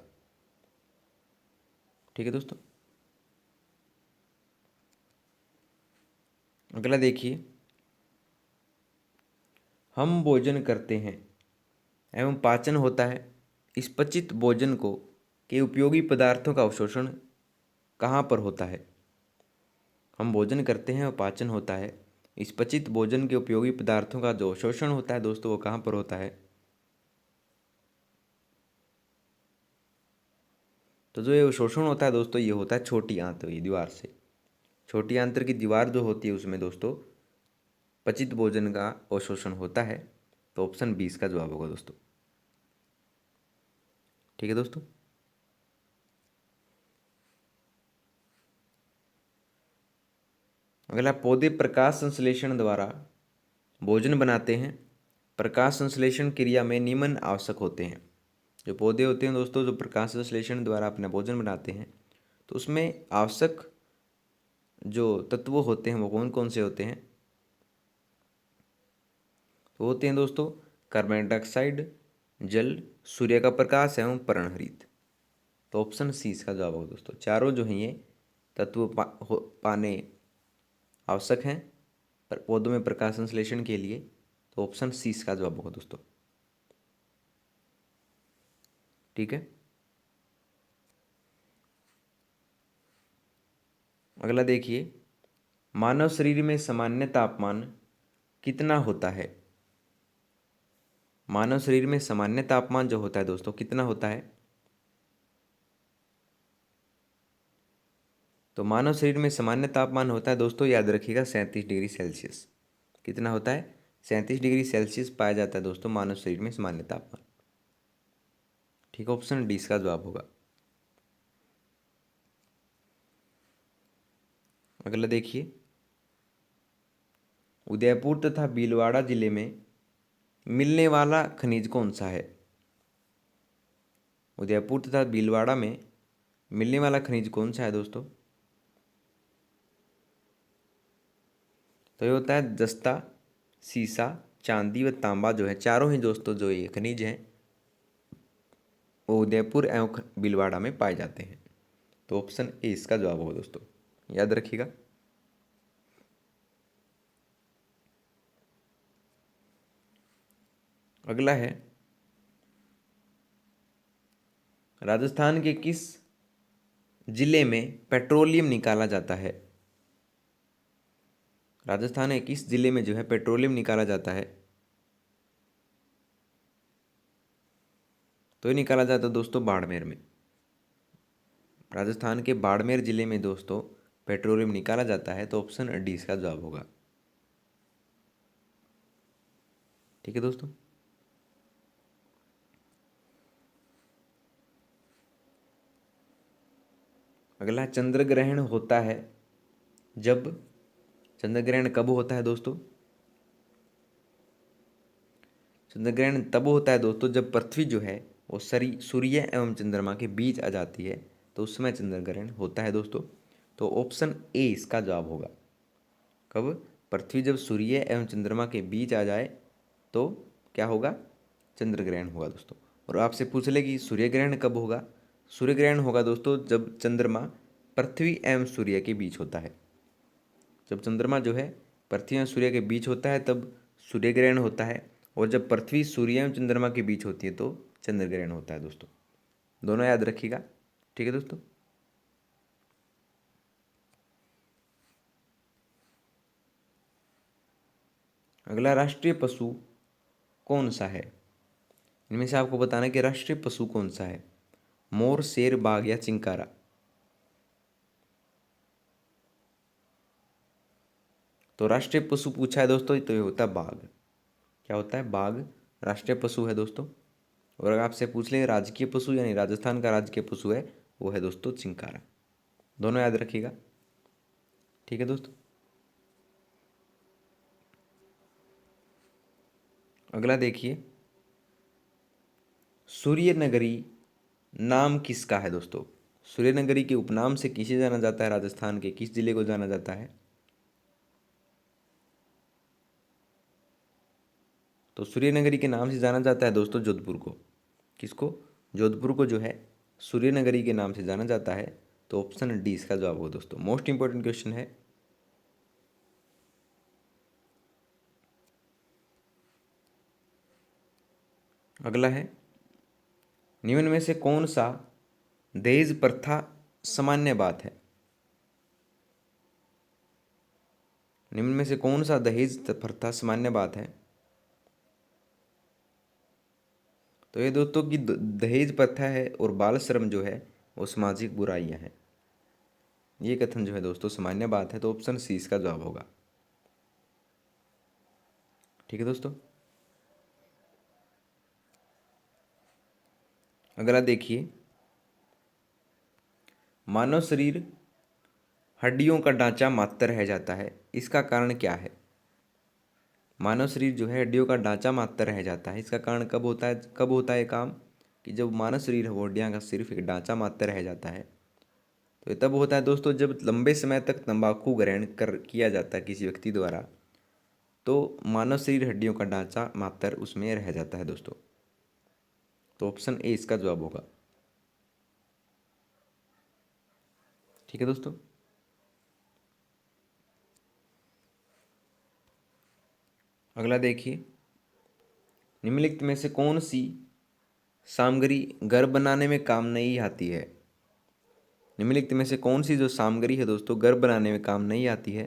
ठीक है दोस्तों, अगला देखिए, हम भोजन करते हैं एवं पाचन होता है। इस पचित भोजन को के उपयोगी पदार्थों का अवशोषण कहाँ पर होता है? हम भोजन करते हैं और पाचन होता है। इस पचित भोजन के उपयोगी पदार्थों का जो अवशोषण होता है दोस्तों, वो कहाँ पर होता है? तो जो ये अवशोषण होता है दोस्तों, ये होता है छोटी आंत की दीवार से। छोटी आंत्र की दीवार जो होती है उसमें दोस्तों पचित भोजन का अवशोषण होता है। तो ऑप्शन 20 का जवाब होगा दोस्तों। ठीक है दोस्तों, अगला, पौधे प्रकाश संश्लेषण द्वारा भोजन बनाते हैं। प्रकाश संश्लेषण क्रिया में निम्न आवश्यक होते हैं। जो पौधे होते हैं दोस्तों, जो प्रकाश संश्लेषण द्वारा अपना भोजन बनाते हैं, तो उसमें आवश्यक जो तत्व होते हैं वो कौन कौन से होते हैं? तो होते हैं दोस्तों कार्बन डाइऑक्साइड, जल, सूर्य का प्रकाश एवं पर्णहरित। तो ऑप्शन सी इसका जवाब होगा दोस्तों। चारों जो हैं ये तत्व पाने आवश्यक हैं पर पौधों में प्रकाश संश्लेषण के लिए। तो ऑप्शन सी इसका जवाब होगा दोस्तों। ठीक है, अगला देखिए, मानव शरीर में सामान्य तापमान कितना होता है? मानव शरीर में सामान्य तापमान जो होता है दोस्तों कितना होता है? तो मानव शरीर में सामान्य तापमान होता है दोस्तों, याद रखिएगा, 37 डिग्री सेल्सियस। कितना होता है? 37 डिग्री सेल्सियस पाया जाता है दोस्तों मानव शरीर में सामान्य तापमान। ठीक है, ऑप्शन डी इसका जवाब होगा। अगला देखिए, उदयपुर तथा भीलवाड़ा जिले में मिलने वाला खनिज कौन सा है? उदयपुर तथा भीलवाड़ा में मिलने वाला खनिज कौन सा है दोस्तों? तो ये होता है जस्ता, सीसा, चांदी व तांबा। जो है चारों ही दोस्तों जो ये खनिज हैं वो उदयपुर एवं भीलवाड़ा में पाए जाते हैं। तो ऑप्शन ए इसका जवाब होगा दोस्तों, याद रखिएगा। अगला है, राजस्थान के किस जिले में पेट्रोलियम निकाला जाता है? राजस्थान के किस जिले में जो है पेट्रोलियम निकाला जाता है? तो ये निकाला जाता है दोस्तों बाड़मेर में। राजस्थान के बाड़मेर जिले में दोस्तों पेट्रोलियम निकाला जाता है। तो ऑप्शन डी इसका जवाब होगा। ठीक है दोस्तों, अगला, चंद्र ग्रहण होता है जब, चंद्र ग्रहण कब होता है दोस्तों? चंद्र ग्रहण तब होता है दोस्तों जब पृथ्वी जो है वो सूर्य एवं चंद्रमा के बीच आ जाती है। तो उस समय चंद्र ग्रहण होता है दोस्तों। तो ऑप्शन ए इसका जवाब होगा। कब? पृथ्वी जब सूर्य एवं चंद्रमा के बीच आ जाए तो क्या होगा? चंद्र ग्रहण होगा दोस्तों। और आपसे पूछ ले कि सूर्य ग्रहण कब होगा? सूर्य ग्रहण होगा दोस्तों जब चंद्रमा पृथ्वी एवं सूर्य के बीच होता है। जब चंद्रमा जो है पृथ्वी एवं सूर्य के बीच होता है तब सूर्य ग्रहण होता है। और जब पृथ्वी सूर्य एवं चंद्रमा के बीच होती है तो चंद्र ग्रहण होता है दोस्तों। दोनों याद रखिएगा। ठीक है दोस्तों, अगला, राष्ट्रीय पशु कौन सा है? इनमें से आपको बताना है कि राष्ट्रीय पशु कौन सा है। मोर, शेर, बाघ या चिंकारा? तो राष्ट्रीय पशु पूछा है दोस्तों तो ये होता है बाघ। क्या होता है? बाघ राष्ट्रीय पशु है दोस्तों। और अगर आपसे पूछ लें राजकीय पशु यानी राजस्थान का राजकीय पशु है वो है दोस्तों चिंकारा। दोनों याद रखिएगा। ठीक है दोस्तों। अगला देखिए, सूर्यनगरी नाम किसका है दोस्तों? सूर्यनगरी के उपनाम से किसे जाना जाता है? राजस्थान के किस जिले को जाना जाता है? तो सूर्यनगरी के नाम से जाना जाता है दोस्तों जोधपुर को। किसको? जोधपुर को जो है सूर्यनगरी के नाम से जाना जाता है। तो ऑप्शन डी इसका जवाब होगा दोस्तों। मोस्ट इंपॉर्टेंट क्वेश्चन है। अगला है, निम्न में से कौन सा दहेज प्रथा सामान्य बात है? निम्न में से कौन सा दहेज प्रथा सामान्य बात है? तो ये दोस्तों की दहेज प्रथा है और बाल श्रम जो है वो सामाजिक बुराइयां हैं। ये कथन जो है दोस्तों सामान्य बात है। तो ऑप्शन सी इसका जवाब होगा। ठीक है दोस्तों। अगला देखिए, मानव शरीर हड्डियों का ढांचा मात्र रह जाता है, इसका कारण क्या है? मानव शरीर जो है हड्डियों का ढांचा मात्र रह जाता है, इसका कारण कब होता है? कब होता है काम कि जब मानव शरीर है वो हड्डियाँ का सिर्फ एक ढांचा मात्र रह जाता है। तो ये तब होता है दोस्तों जब लंबे समय तक तंबाकू ग्रहण कर किया जाता है किसी व्यक्ति द्वारा, तो मानव शरीर हड्डियों का ढांचा मात्र उसमें रह जाता है दोस्तों। तो ऑप्शन ए इसका जवाब होगा। ठीक है दोस्तों। अगला देखिए, निम्नलिखित में से कौन सी सामग्री घर बनाने में काम नहीं आती है? निम्नलिखित में से कौन सी जो सामग्री है दोस्तों घर बनाने में काम नहीं आती है?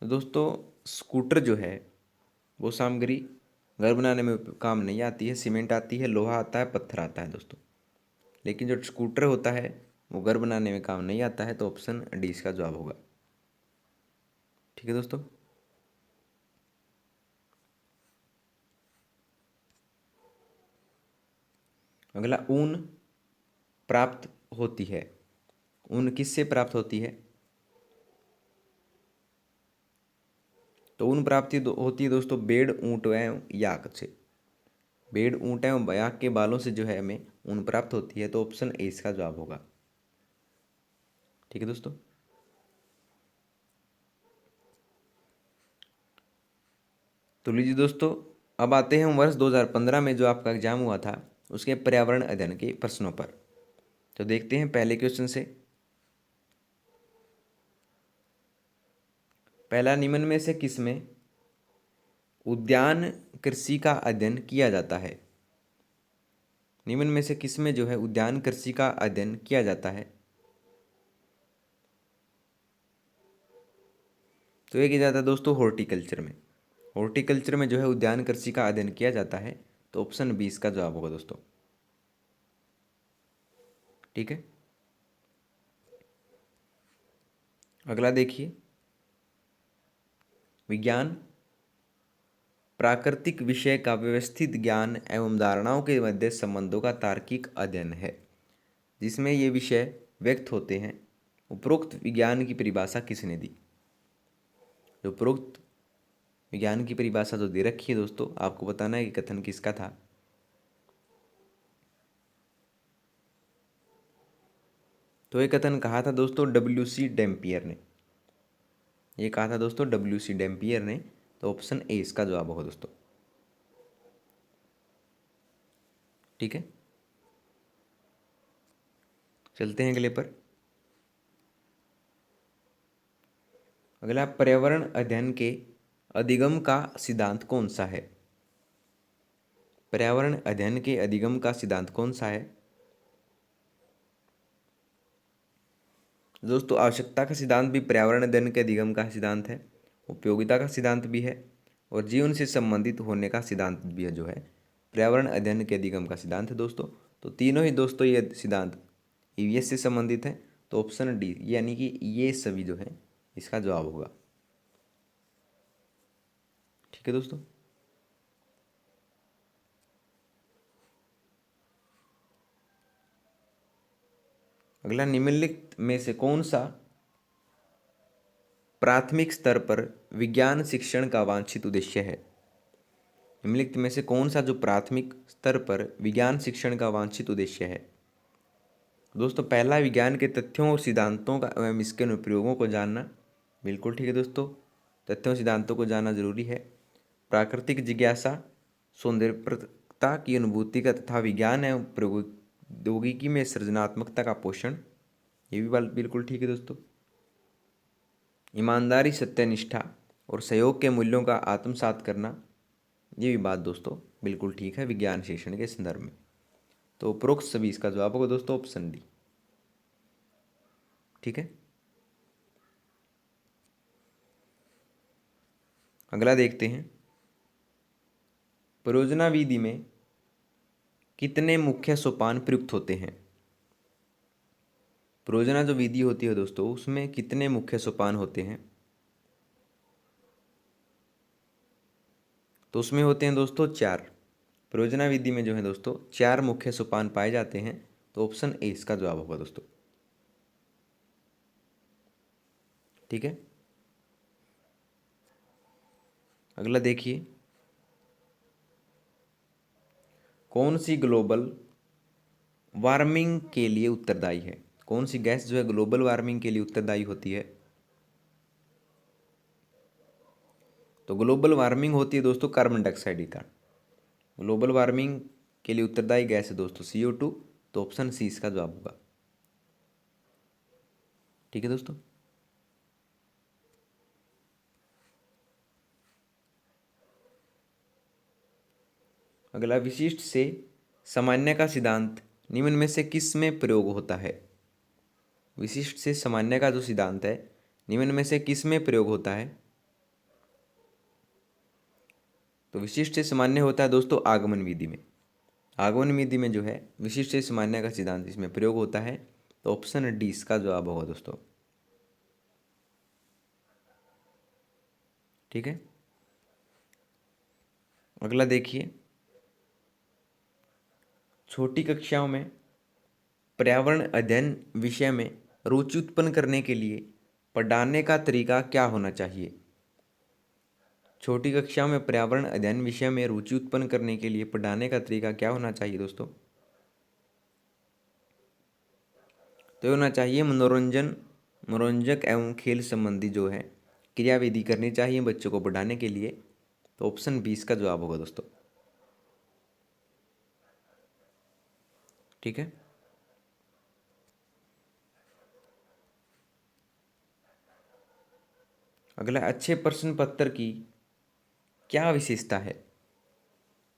तो दोस्तों स्कूटर जो है वो सामग्री घर बनाने में काम नहीं आती है। सीमेंट आती है, लोहा आता है, पत्थर आता है दोस्तों। लेकिन जो स्कूटर होता है वो घर बनाने में काम नहीं आता है। तो ऑप्शन डी इसका जवाब होगा। ठीक है दोस्तों। अगला, ऊन प्राप्त होती है। ऊन किससे प्राप्त होती है? तो ऊन प्राप्ति होती है दोस्तों भेड़, ऊंट एवं याक से। भेड़, ऊंट एवं याक के बालों से जो है हमें ऊन प्राप्त होती है। तो ऑप्शन ए इसका जवाब होगा। ठीक है दोस्तों। तो लीजिए दोस्तों, अब आते हैं हम वर्ष 2015 में जो आपका एग्जाम हुआ था उसके पर्यावरण अध्ययन के प्रश्नों पर। तो देखते हैं पहले क्वेश्चन से। पहला, निम्न में से किसमें उद्यान कृषि का अध्ययन किया जाता है? निम्न में से किसमें जो है उद्यान कृषि का अध्ययन किया जाता है? तो ये किया जाता है दोस्तों हॉर्टिकल्चर में। हॉर्टिकल्चर में जो है उद्यान कृषि का अध्ययन किया जाता है। तो ऑप्शन बी इसका जवाब होगा दोस्तों। ठीक है। अगला देखिए, विज्ञान प्राकृतिक विषय का व्यवस्थित ज्ञान एवं धारणाओं के मध्य संबंधों का तार्किक अध्ययन है जिसमें ये विषय व्यक्त होते हैं। उपरोक्त विज्ञान की परिभाषा किसने दी? जो उपरोक्त विज्ञान की परिभाषा जो दे रखी है दोस्तों, आपको बताना है कि कथन किसका था। तो ये कथन कहा था दोस्तों WC डैम्पियर ने। ये कहा था दोस्तों WC डैम्पियर ने। तो ऑप्शन ए इसका जवाब होगा दोस्तों। ठीक है। चलते हैं अगले पर। अगला, पर्यावरण अध्ययन के अधिगम का सिद्धांत कौन सा है? पर्यावरण अध्ययन के अधिगम का सिद्धांत कौन सा है? दोस्तों आवश्यकता का सिद्धांत भी पर्यावरण अध्ययन के अधिगम का सिद्धांत है। उपयोगिता का सिद्धांत भी है और जीवन से संबंधित होने का सिद्धांत भी है जो है पर्यावरण अध्ययन के अधिगम का सिद्धांत है दोस्तों। तो तीनों ही दोस्तों ये सिद्धांत EVS से संबंधित हैं तो ऑप्शन डी, यानी कि ये सभी जो है इसका जवाब होगा। ठीक है दोस्तों। अगला, निम्नलिखित में से कौन सा प्राथमिक स्तर पर विज्ञान शिक्षण का वांछित उद्देश्य है? निम्नलिखित में से कौन सा जो प्राथमिक स्तर पर विज्ञान शिक्षण का वांछित उद्देश्य है? दोस्तों, पहला, विज्ञान के तथ्यों और सिद्धांतों का एवं इसके अनुप्रयोगों को जानना। बिल्कुल ठीक है दोस्तों, तथ्यों सिद्धांतों को जानना जरूरी है। प्राकृतिक जिज्ञासा, सौंदर्यप्रदता की अनुभूति का तथा विज्ञान एवं प्रौद्योगिकी में सृजनात्मकता का पोषण, ये भी बात बिल्कुल ठीक है दोस्तों। ईमानदारी, सत्यनिष्ठा और सहयोग के मूल्यों का आत्मसात करना, ये भी बात दोस्तों बिल्कुल ठीक है विज्ञान शिक्षण के संदर्भ में। तो उपरोक्त सभी इसका जवाब होगा दोस्तों ऑप्शन डी। ठीक है। अगला देखते हैं, परियोजना विधि में कितने मुख्य सोपान प्रयुक्त होते हैं? परियोजना जो विधि होती है दोस्तों, उसमें कितने मुख्य सोपान होते हैं? तो उसमें होते हैं दोस्तों 4। परियोजना विधि में जो है दोस्तों 4 मुख्य सोपान पाए जाते हैं। तो ऑप्शन ए इसका जवाब होगा दोस्तों। ठीक है। अगला देखिए, कौन सी ग्लोबल वार्मिंग के लिए उत्तरदायी है? कौन सी गैस जो है ग्लोबल वार्मिंग के लिए उत्तरदायी होती है? तो ग्लोबल वार्मिंग होती है दोस्तों कार्बन डाइऑक्साइड का। ग्लोबल वार्मिंग के लिए उत्तरदायी गैस है दोस्तों CO2। तो ऑप्शन सी इसका जवाब होगा। ठीक है दोस्तों। अगला, विशिष्ट से सामान्य का सिद्धांत निम्न में से किस में प्रयोग होता है? विशिष्ट से सामान्य का जो सिद्धांत है निम्न में से किस में प्रयोग होता है? तो विशिष्ट से सामान्य होता है दोस्तों आगमन विधि में। आगमन विधि में जो है विशिष्ट से सामान्य का सिद्धांत इसमें प्रयोग होता है। तो ऑप्शन डी इसका जवाब होगा दोस्तों। ठीक है। अगला देखिए, छोटी कक्षाओं में पर्यावरण अध्ययन विषय में रुचि उत्पन्न करने के लिए पढ़ाने का तरीका क्या होना चाहिए? छोटी कक्षाओं में पर्यावरण अध्ययन विषय में रुचि उत्पन्न करने के लिए पढ़ाने का तरीका क्या होना चाहिए दोस्तों? तो ये होना चाहिए मनोरंजक एवं खेल संबंधी जो है क्रियाविधि करनी चाहिए बच्चों को पढ़ाने के लिए। तो ऑप्शन 20 का जवाब होगा दोस्तों। ठीक है। अगला, अच्छे प्रश्न पत्र की क्या विशेषता है?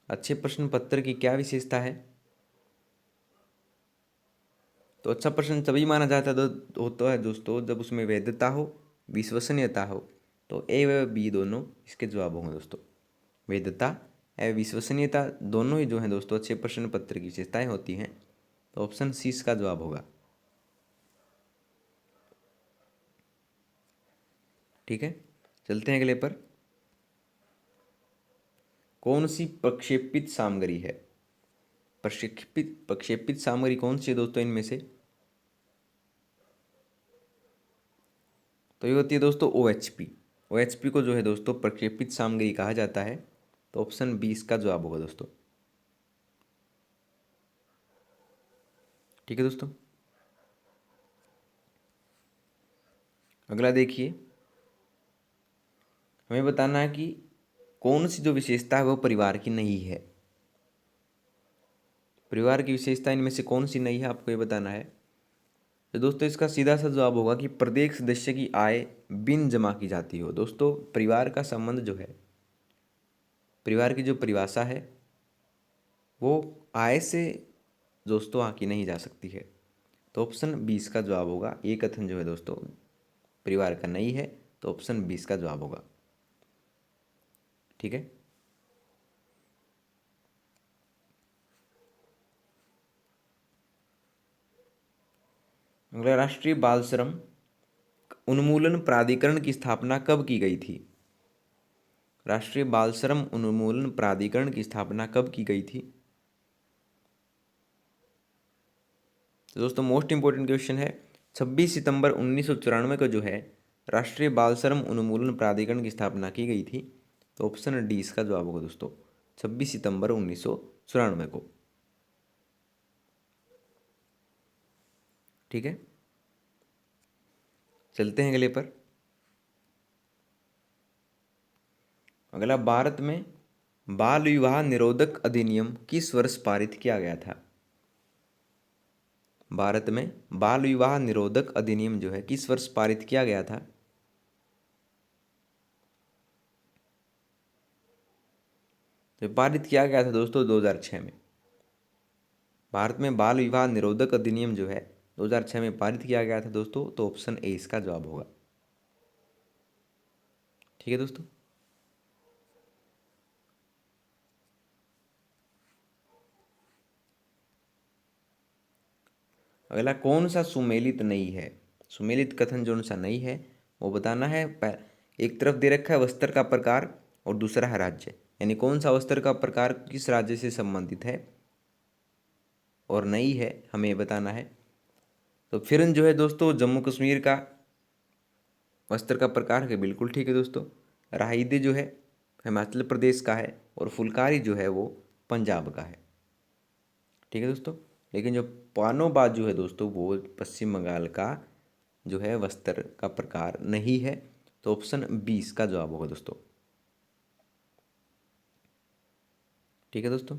अच्छे प्रश्न पत्र की क्या विशेषता है? तो अच्छा प्रश्न तभी माना जाता है होता है दोस्तों जब उसमें वैधता हो, विश्वसनीयता हो। तो ए व बी दोनों इसके जवाब होंगे दोस्तों। वैधता एवं विश्वसनीयता दोनों ही जो है दोस्तों अच्छे प्रश्न पत्र की विशेषताएं होती हैं। तो ऑप्शन सी इसका जवाब होगा। ठीक है। चलते हैं अगले पर। कौन सी प्रक्षेपित सामग्री है? प्रक्षेपित सामग्री कौन सी है दोस्तों इनमें से? तो ये होती है दोस्तों OHP। OHP को जो है दोस्तों प्रक्षेपित सामग्री कहा जाता है। तो ऑप्शन 20 का जवाब होगा दोस्तों। ठीक है दोस्तों। अगला देखिए, हमें बताना है कि कौन सी जो विशेषता है वो परिवार की नहीं है। परिवार की विशेषता इनमें से कौन सी नहीं है आपको ये बताना है। तो दोस्तों इसका सीधा सा जवाब होगा कि प्रत्येक सदस्य की आय बिन जमा की जाती हो। दोस्तों परिवार का संबंध जो है, परिवार की जो परिभाषा है वो आय से दोस्तों आंकी नहीं जा सकती है। तो ऑप्शन 20 का जवाब होगा। ये कथन जो है दोस्तों परिवार का नहीं है। तो ऑप्शन 20 का जवाब होगा। ठीक है। अगला, राष्ट्रीय बाल श्रम उन्मूलन प्राधिकरण की स्थापना कब की गई थी? राष्ट्रीय बाल श्रम उन्मूलन प्राधिकरण की स्थापना कब की गई थी? तो दोस्तों मोस्ट इंपोर्टेंट क्वेश्चन है, 26 सितंबर 1994 को जो है राष्ट्रीय बाल श्रम उन्मूलन प्राधिकरण की स्थापना की गई थी। तो ऑप्शन डी इसका जवाब होगा दोस्तों, 26 सितंबर 1994 को। ठीक है, चलते हैं अगले पर। अगला, भारत में बाल विवाह निरोधक अधिनियम किस वर्ष पारित किया गया था? भारत में बाल विवाह निरोधक अधिनियम जो है किस वर्ष पारित किया गया था? तो पारित किया गया था दोस्तों 2006 में। भारत में बाल विवाह निरोधक अधिनियम जो है 2006 में पारित किया गया था दोस्तों। तो ऑप्शन ए इसका जवाब होगा। ठीक है दोस्तों, अगला, कौन सा सुमेलित नहीं है? सुमेलित कथन जो सा नहीं है वो बताना है। एक तरफ दे रखा है वस्त्र का प्रकार और दूसरा है राज्य, यानी कौन सा वस्त्र का प्रकार किस राज्य से संबंधित है और नहीं है हमें ये बताना है। तो फिर जो है दोस्तों जम्मू कश्मीर का वस्त्र का प्रकार है, बिल्कुल ठीक है दोस्तों। राहिदे जो है हिमाचल प्रदेश का है और फुलकारी जो है वो पंजाब का है। ठीक है दोस्तों, लेकिन जो पानो बाजू है दोस्तों वो पश्चिम बंगाल का जो है वस्त्र का प्रकार नहीं है। तो ऑप्शन 20 का जवाब होगा दोस्तों। ठीक है दोस्तों,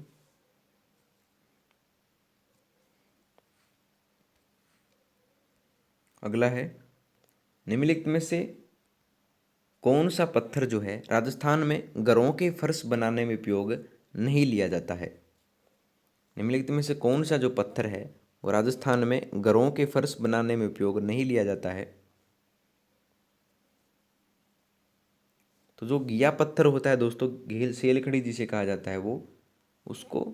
अगला है, निम्नलिखित में से कौन सा पत्थर जो है राजस्थान में घरों के फर्श बनाने में उपयोग नहीं लिया जाता है? निम्नलिखित में से कौन सा जो पत्थर है वो राजस्थान में घरों के फर्श बनाने में उपयोग नहीं लिया जाता है? तो जो घिया पत्थर होता है दोस्तों, घेल सेलखड़ी जिसे कहा जाता है, वो उसको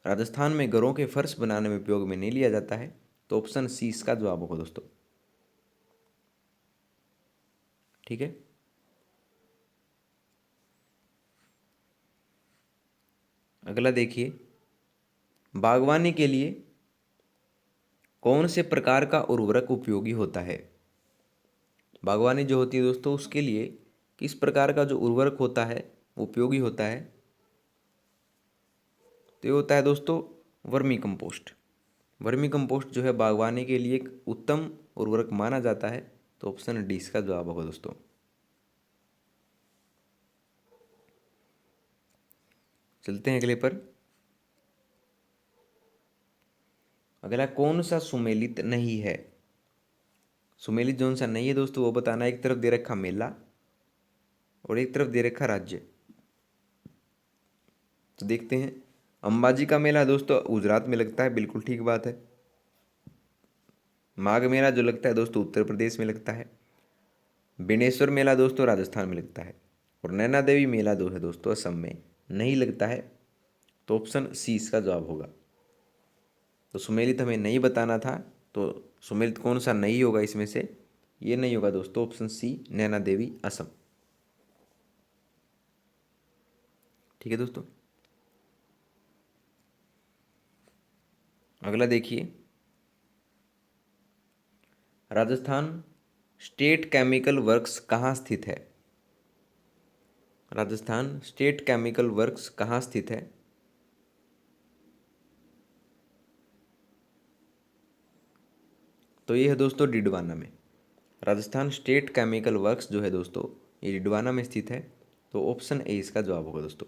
राजस्थान में घरों के फर्श बनाने में उपयोग में नहीं लिया जाता है। तो ऑप्शन सी इसका जवाब होगा दोस्तों। ठीक है, अगला देखिए, बागवानी के लिए कौन से प्रकार का उर्वरक उपयोगी होता है? बागवानी जो होती है दोस्तों उसके लिए किस प्रकार का जो उर्वरक होता है उपयोगी होता है? तो ये होता है दोस्तों वर्मी कंपोस्ट। वर्मी कंपोस्ट जो है बागवानी के लिए एक उत्तम उर्वरक माना जाता है। तो ऑप्शन डी इसका जवाब होगा दोस्तों। चलते हैं अगले पर। अगला, कौन सा सुमेलित नहीं है? सुमेलित जो सा नहीं है दोस्तों वो बताना। एक तरफ दे रखा मेला और एक तरफ दे रखा राज्य। तो देखते हैं, अंबाजी का मेला दोस्तों गुजरात में लगता है, बिल्कुल ठीक बात है। माघ मेला जो लगता है दोस्तों उत्तर प्रदेश में लगता है। बेणेश्वर मेला दोस्तों राजस्थान में लगता है। और नैना देवी मेला जो है दोस्तों असम में नहीं लगता है। तो ऑप्शन सी इसका जवाब होगा। तो सुमेलित हमें नहीं बताना था, तो सुमेलित कौन सा नहीं होगा इसमें से? ये नहीं होगा दोस्तों, ऑप्शन सी नैना देवी असम। ठीक है दोस्तों, अगला देखिए, राजस्थान स्टेट केमिकल वर्क्स कहाँ स्थित है? राजस्थान स्टेट केमिकल वर्क्स कहाँ स्थित है? तो ये है दोस्तों डिडवाना में। राजस्थान स्टेट केमिकल वर्क्स जो है दोस्तों ये डिडवाना में स्थित है। तो ऑप्शन ए इसका जवाब होगा दोस्तों,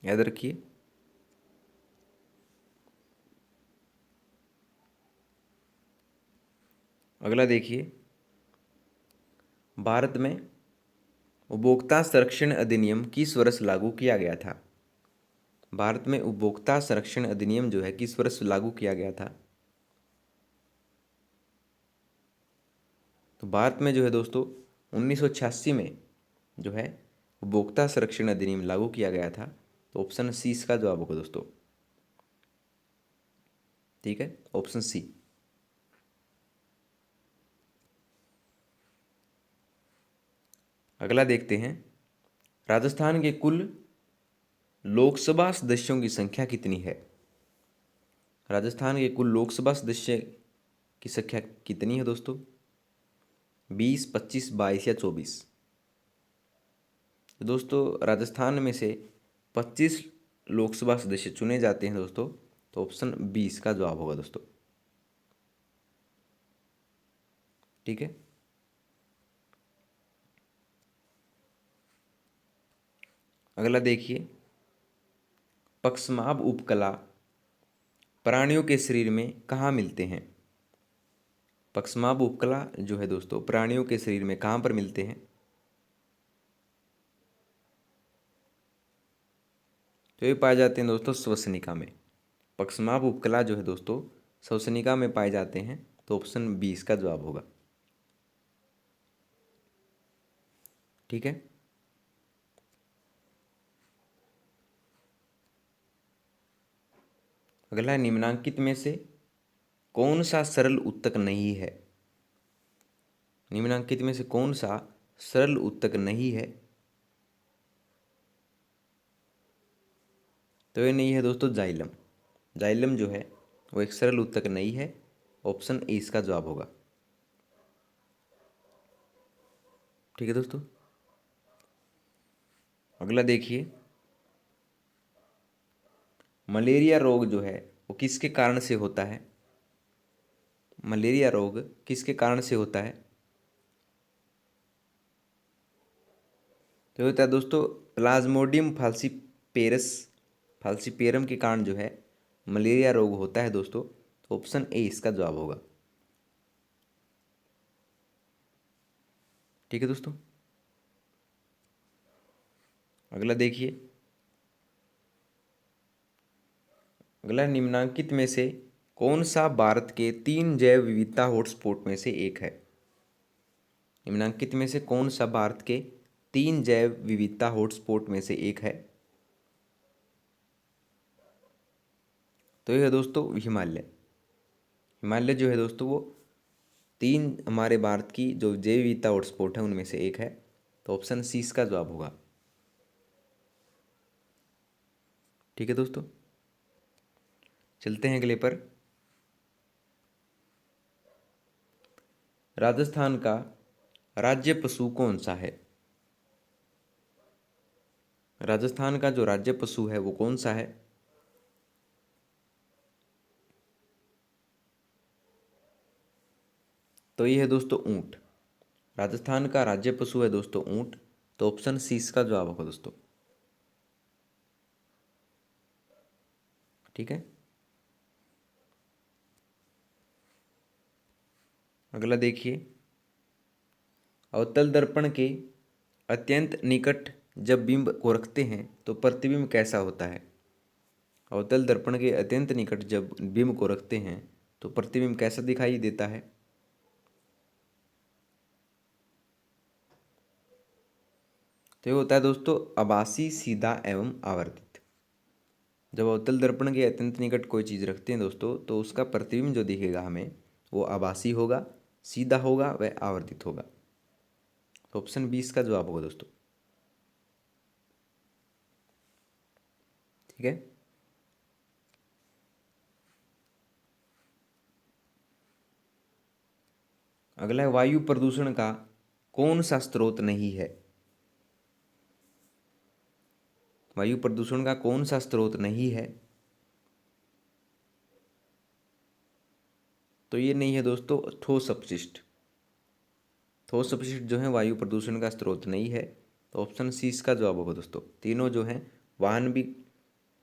याद रखिए। अगला देखिए, भारत में उपभोक्ता संरक्षण अधिनियम किस वर्ष लागू किया गया था? भारत में उपभोक्ता संरक्षण अधिनियम जो है किस वर्ष लागू किया गया था? तो भारत में जो है दोस्तों 1986 में जो है उपभोक्ता संरक्षण अधिनियम लागू किया गया था। तो ऑप्शन सी इसका जवाब होगा दोस्तों। ठीक है, ऑप्शन सी। अगला देखते हैं, राजस्थान के कुल लोकसभा सदस्यों की संख्या कितनी है? राजस्थान के कुल लोकसभा सदस्य की संख्या कितनी है दोस्तों? 20, 25, 22 या 24? दोस्तों राजस्थान में से 25 लोकसभा सदस्य चुने जाते हैं दोस्तों, तो ऑप्शन 20 का जवाब होगा दोस्तों। ठीक है। अगला देखिए, पक्ष्माभ उपकला प्राणियों के शरीर में कहाँ मिलते हैं? पक्ष्माभ उपकला जो है दोस्तों प्राणियों के शरीर में कहाँ पर मिलते हैं? तो ये पाए जाते हैं दोस्तों श्वसनिका में। पक्ष्माभ उपकला जो है दोस्तों श्वसनिका में पाए जाते हैं, तो ऑप्शन 20 का जवाब होगा। ठीक है। अगला है, निम्नांकित में से कौन सा सरल उत्तक नहीं है? निम्नांकित में से कौन सा सरल उत्तक नहीं है? तो ये नहीं है दोस्तों जाइलम। जाइलम जो है वो एक सरल उत्तक नहीं है, ऑप्शन ए इसका जवाब होगा। ठीक है दोस्तों। अगला देखिए, मलेरिया रोग जो है वो किसके कारण से होता है? मलेरिया रोग किसके कारण से होता है? तो होता है दोस्तों प्लाज्मोडियम फाल्सीपेरम के कारण जो है मलेरिया रोग होता है दोस्तों, तो ऑप्शन ए इसका जवाब होगा। ठीक है दोस्तों। अगला देखिए, अगला निम्नांकित में से कौन सा भारत के 3 जैव विविधता हॉटस्पॉट में से एक है? निम्नांकित में से कौन सा भारत के 3 जैव विविधता हॉटस्पॉट में से एक है? तो यह है दोस्तों हिमालय। हिमालय जो है दोस्तों वो 3 हमारे भारत की जो जैव विविधता हॉटस्पॉट है उनमें से एक है, तो ऑप्शन सी इसका जवाब होगा। ठीक है दोस्तों। चलते हैं अगले पर। राजस्थान का राज्य पशु कौन सा है? राजस्थान का जो राज्य पशु है वो कौन सा है? तो ये है दोस्तों ऊंट। राजस्थान का राज्य पशु है दोस्तों ऊंट, तो ऑप्शन सी इसका जवाब होगा दोस्तों। ठीक है। अगला देखिए, अवतल दर्पण के अत्यंत निकट जब बिंब को रखते हैं तो प्रतिबिंब कैसा होता है? अवतल दर्पण के अत्यंत निकट जब बिंब को रखते हैं तो प्रतिबिंब कैसा दिखाई देता है? तो ये होता है दोस्तों आभासी, सीधा एवं आवर्तित। जब अवतल दर्पण के अत्यंत निकट कोई चीज़ रखते हैं दोस्तों तो उसका प्रतिबिंब जो दिखेगा हमें वो आभासी होगा, सीधा होगा व आवर्तित होगा। तो ऑप्शन 20 का जवाब होगा दोस्तों। ठीक है। अगला है, वायु प्रदूषण का कौन सा स्रोत नहीं है? वायु प्रदूषण का कौन सा स्रोत नहीं है? तो ये नहीं है दोस्तों ठोस अपशिष्ट। ठोस अपशिष्ट जो है वायु प्रदूषण का स्रोत नहीं है, तो ऑप्शन सी इसका जवाब होगा दोस्तों। तीनों जो हैं वाहन भी,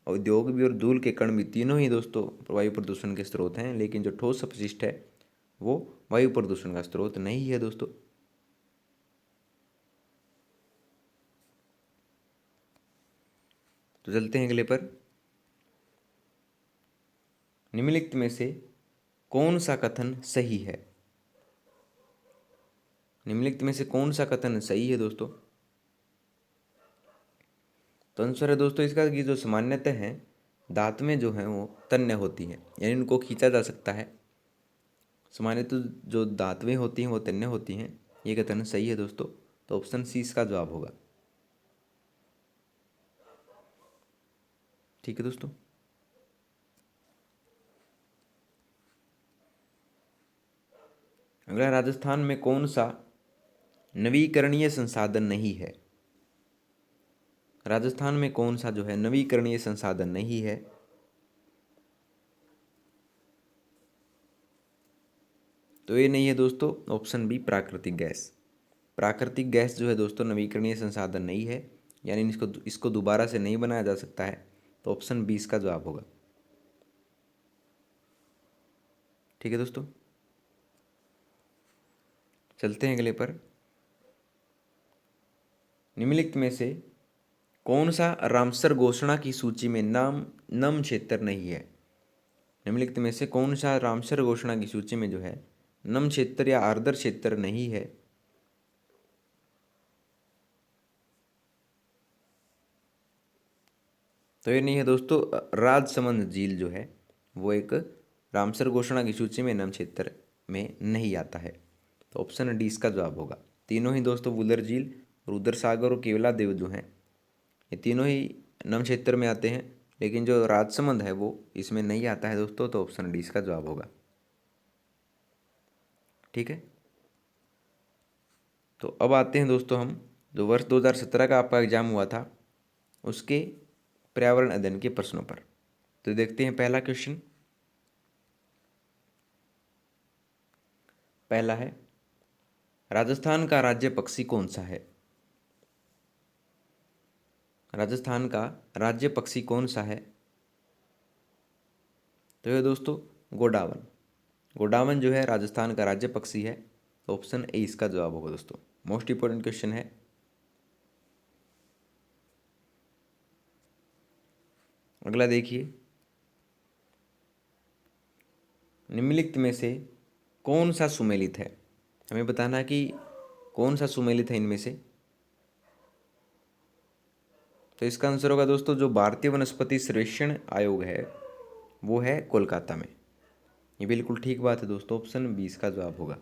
उद्योग भी और धूल के कण भी, तीनों ही दोस्तों वायु प्रदूषण के स्रोत हैं, लेकिन जो ठोस अपशिष्ट है वो वायु प्रदूषण का स्रोत नहीं है दोस्तों। तो चलते हैं अगले पर। निम्नलिखित में से कौन सा कथन सही है? निम्नलिखित में से कौन सा कथन सही है दोस्तों? तो आंसर है दोस्तों इसका कि जो सामान्यतः है धातुएं जो हैं वो तन्य होती हैं, यानी उनको खींचा जा सकता है। सामान्यतः जो धातुएं होती हैं वो तन्य होती हैं, ये कथन सही है दोस्तों। तो ऑप्शन सी इसका जवाब होगा। ठीक है दोस्तों। अगला, राजस्थान में कौन सा नवीकरणीय संसाधन नहीं है? राजस्थान में कौन सा जो है नवीकरणीय संसाधन नहीं है? तो ये नहीं है दोस्तों, ऑप्शन बी प्राकृतिक गैस। प्राकृतिक गैस जो है दोस्तों नवीकरणीय संसाधन नहीं है, यानी इसको इसको दोबारा से नहीं बनाया जा सकता है। तो ऑप्शन बी इसका जवाब होगा। ठीक है दोस्तों, चलते हैं अगले पर। निम्नलिखित में से कौन सा रामसर घोषणा की सूची में नम क्षेत्र नहीं है? निम्नलिखित में से कौन सा रामसर घोषणा की सूची में जो है नम क्षेत्र या आर्द्र क्षेत्र नहीं है? तो ये नहीं है दोस्तों, राजसमंद झील जो है वो एक रामसर घोषणा की सूची में नम क्षेत्र में नहीं आता है। तो ऑप्शन डी इसका जवाब होगा। तीनों ही दोस्तों, वुलर झील, रुद्र सागर और केवला देव जो हैं, ये तीनों ही नम क्षेत्र में आते हैं, लेकिन जो राजसमंद है वो इसमें नहीं आता है दोस्तों। तो ऑप्शन डी इसका जवाब होगा। ठीक है, तो अब आते हैं दोस्तों हम जो वर्ष 2017 का आपका एग्जाम हुआ था उसके पर्यावरण अध्ययन के प्रश्नों पर। तो देखते हैं पहला क्वेश्चन। पहला है, राजस्थान का राज्य पक्षी कौन सा है? राजस्थान का राज्य पक्षी कौन सा है? तो ये दोस्तों गोडावन। गोडावन जो है राजस्थान का राज्य पक्षी है। तो ऑप्शन ए इसका जवाब होगा दोस्तों। मोस्ट इंपॉर्टेंट क्वेश्चन है। अगला देखिए, निम्नलिखित में से कौन सा सुमेलित है? हमें बताना कि कौन सा सुमेलित है इनमें से। तो इसका आंसर होगा दोस्तों, जो भारतीय वनस्पति सर्वेक्षण आयोग है वो है कोलकाता में। ये बिल्कुल ठीक बात है दोस्तों, ऑप्शन बी इसका जवाब होगा।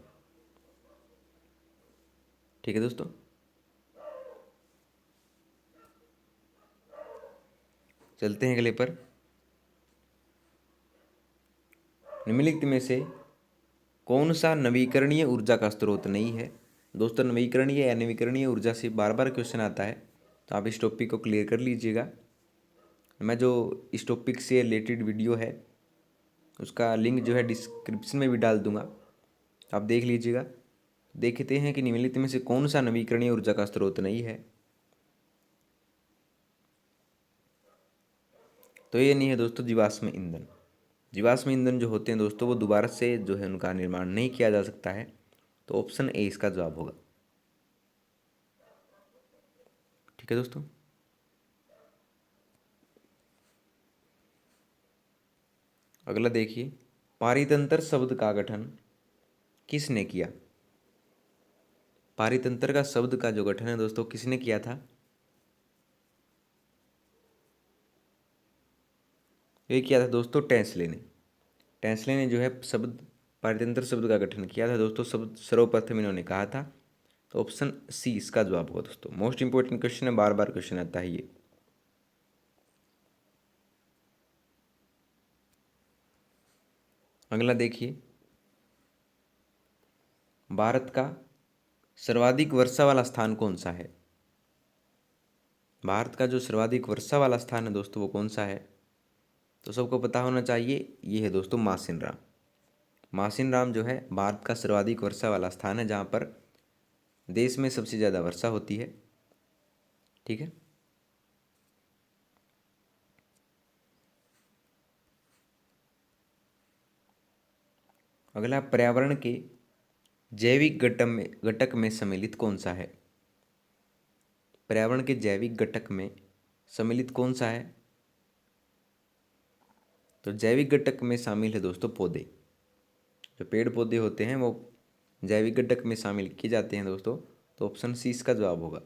ठीक है दोस्तों, चलते हैं अगले पर। निम्नलिखित में से कौन सा नवीकरणीय ऊर्जा का स्रोत नहीं है? दोस्तों नवीकरणीय या नवीकरणीय ऊर्जा से बार बार क्वेश्चन आता है, तो आप इस टॉपिक को क्लियर कर लीजिएगा। मैं जो इस टॉपिक से रिलेटेड वीडियो है उसका लिंक जो है डिस्क्रिप्शन में भी डाल दूंगा, आप देख लीजिएगा। देखते हैं कि निम्नलिखित में से कौन सा नवीकरणीय ऊर्जा का स्रोत नहीं है। तो ये नहीं है दोस्तों, जीवाश्म ईंधन। जीवाश्म ईंधन जो होते हैं दोस्तों वो दोबारा से जो है उनका निर्माण नहीं किया जा सकता है। तो ऑप्शन ए इसका जवाब होगा। ठीक है दोस्तों, अगला देखिए, पारितंत्र शब्द का गठन किसने किया? पारितंत्र का शब्द का जो गठन है दोस्तों किसने किया था? ये किया था दोस्तों टेंसले ने। टेंसले ने जो है शब्द पारितंत्र शब्द का गठन किया था दोस्तों, शब्द सर्वप्रथम इन्होंने कहा था। तो ऑप्शन सी इसका जवाब होगा दोस्तों। मोस्ट इंपोर्टेंट क्वेश्चन है, बार बार क्वेश्चन आता है ये। अगला देखिए, भारत का सर्वाधिक वर्षा वाला स्थान कौन सा है? भारत का जो सर्वाधिक वर्षा वाला स्थान है दोस्तों वो कौन सा है? तो सबको पता होना चाहिए, ये है दोस्तों मासिन राम। मासिन राम जो है भारत का सर्वाधिक वर्षा वाला स्थान है, जहाँ पर देश में सबसे ज़्यादा वर्षा होती है। ठीक है, अगला, पर्यावरण के जैविक घटक में सम्मिलित कौन सा है? पर्यावरण के जैविक घटक में सम्मिलित कौन सा है? तो जैविक घटक में शामिल है दोस्तों पौधे। जो पेड़ पौधे होते हैं वो जैविक घटक में शामिल किए जाते हैं दोस्तों। तो ऑप्शन सी इसका जवाब होगा।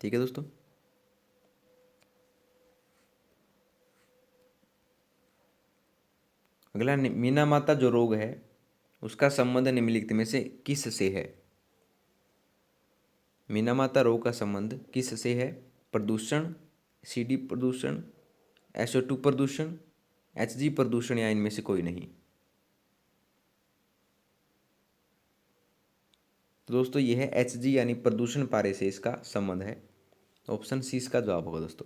ठीक है दोस्तों, अगला, मीना माता जो रोग है उसका संबंध निम्नलिखित में से किस से है? मीनामाता रो का संबंध किस से है? प्रदूषण, सीडी प्रदूषण, SO2 प्रदूषण, HG प्रदूषण या इनमें से कोई नहीं। तो दोस्तों यह है HG यानी प्रदूषण पारे से इसका संबंध है। ऑप्शन सी इसका जवाब होगा दोस्तों।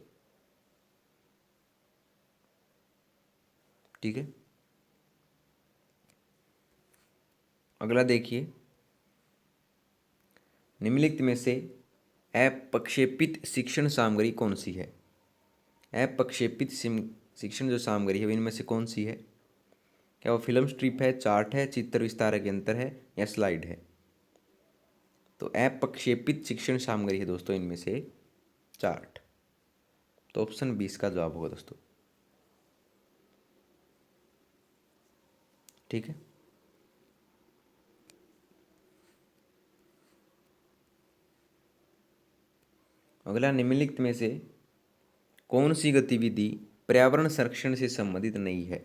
ठीक है, अगला देखिए, निम्नलिखित में से अप्रक्षेपित शिक्षण सामग्री कौन सी है? अप्रक्षेपित शिक्षण जो सामग्री है इनमें से कौन सी है? क्या वो फिल्म स्ट्रिप है, चार्ट है, चित्र विस्तारक यंत्र है या स्लाइड है? तो अप्रक्षेपित शिक्षण सामग्री है दोस्तों इनमें से चार्ट। तो ऑप्शन 20 का जवाब होगा दोस्तों। ठीक है, अगला, निम्नलिखित में से कौन सी गतिविधि पर्यावरण संरक्षण से संबंधित नहीं है?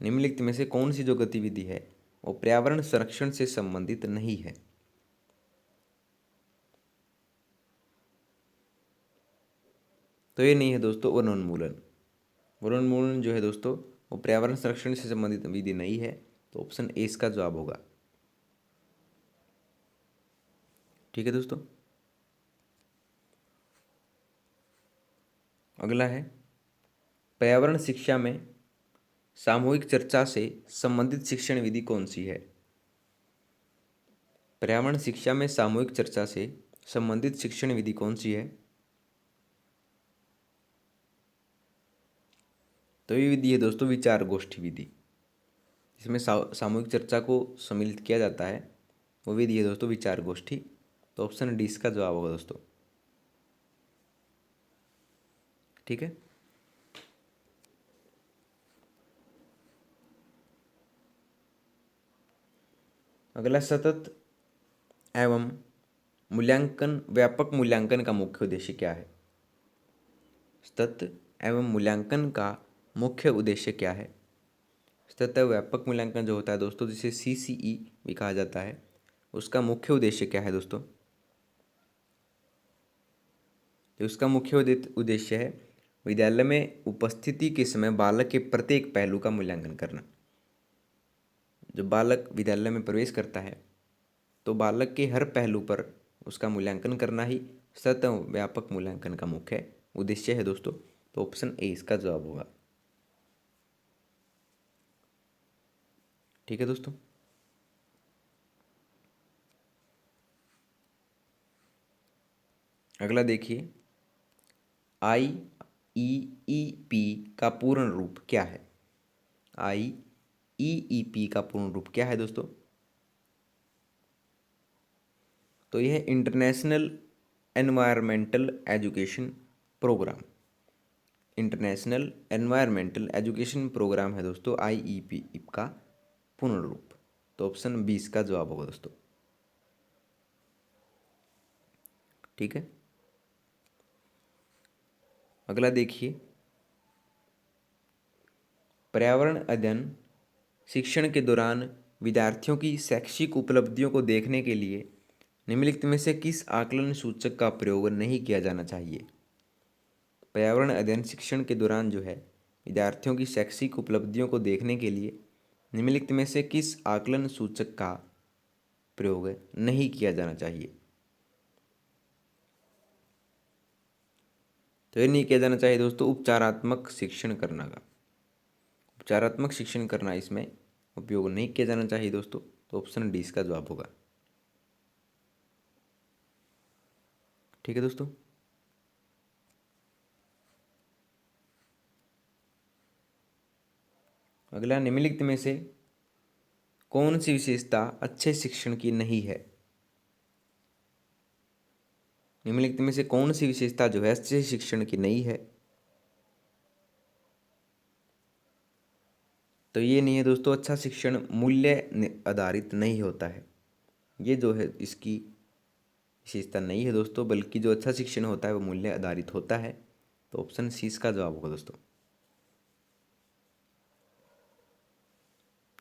निम्नलिखित में से कौन सी जो गतिविधि है वो पर्यावरण संरक्षण से संबंधित नहीं है? तो ये नहीं है दोस्तों वनोन्मूलन। वनोन्मूलन जो है दोस्तों वो पर्यावरण संरक्षण से संबंधित विधि नहीं है। तो ऑप्शन ए इसका जवाब होगा। ठीक है दोस्तों, अगला है, पर्यावरण शिक्षा में सामूहिक चर्चा से संबंधित शिक्षण विधि कौन सी है? पर्यावरण शिक्षा में सामूहिक चर्चा से संबंधित शिक्षण विधि कौन सी है? तो ये विधि है दोस्तों विचार गोष्ठी विधि, जिसमें सामूहिक चर्चा को सम्मिलित किया जाता है, वो विधि है दोस्तों विचार गोष्ठी। तो ऑप्शन डी इसका जवाब होगा दोस्तों। ठीक है, अगला, सतत एवं मूल्यांकन, व्यापक मूल्यांकन का मुख्य उद्देश्य क्या है? सतत एवं मूल्यांकन का मुख्य उद्देश्य क्या है? सतत व्यापक मूल्यांकन जो होता है दोस्तों, जिसे CCE भी कहा जाता है, उसका मुख्य उद्देश्य क्या है दोस्तों? तो उसका मुख्य उद्देश्य है विद्यालय में उपस्थिति के समय बालक के प्रत्येक पहलू का मूल्यांकन करना। जब बालक विद्यालय में प्रवेश करता है तो बालक के हर पहलू पर उसका मूल्यांकन करना ही सतत व्यापक मूल्यांकन का मुख्य उद्देश्य है दोस्तों। तो ऑप्शन ए इसका जवाब होगा। ठीक है दोस्तों, अगला देखिए, IEEP का पूर्ण रूप क्या है? IEEP का पूर्ण रूप क्या है दोस्तों? तो यह international environmental education programme, international environmental education programme है दोस्तों IEEP का पूर्ण रूप। तो ऑप्शन 20 का जवाब होगा दोस्तों। ठीक है, अगला देखिए, पर्यावरण अध्ययन शिक्षण के दौरान विद्यार्थियों की शैक्षिक उपलब्धियों को देखने के लिए निम्नलिखित में से किस आकलन सूचक का प्रयोग नहीं किया जाना चाहिए? पर्यावरण अध्ययन शिक्षण के दौरान जो है विद्यार्थियों की शैक्षिक उपलब्धियों को देखने के लिए निम्नलिखित में से किस आकलन सूचक का प्रयोग नहीं किया जाना चाहिए? तो ये नहीं किया जाना चाहिए दोस्तों उपचारात्मक शिक्षण करना का, उपचारात्मक शिक्षण करना इसमें उपयोग नहीं किया जाना चाहिए दोस्तों। तो ऑप्शन डी इसका जवाब होगा। ठीक है दोस्तों, अगला, निम्नलिखित में से कौन सी विशेषता अच्छे शिक्षण की नहीं है? निम्नलिखित में से कौन सी विशेषता जो है अच्छे शिक्षण की नहीं है? तो ये नहीं है दोस्तों, अच्छा शिक्षण मूल्य आधारित नहीं होता है। ये जो है इसकी विशेषता नहीं है दोस्तों, बल्कि जो अच्छा शिक्षण होता है वो मूल्य आधारित होता है। तो ऑप्शन सी इसका जवाब होगा दोस्तों।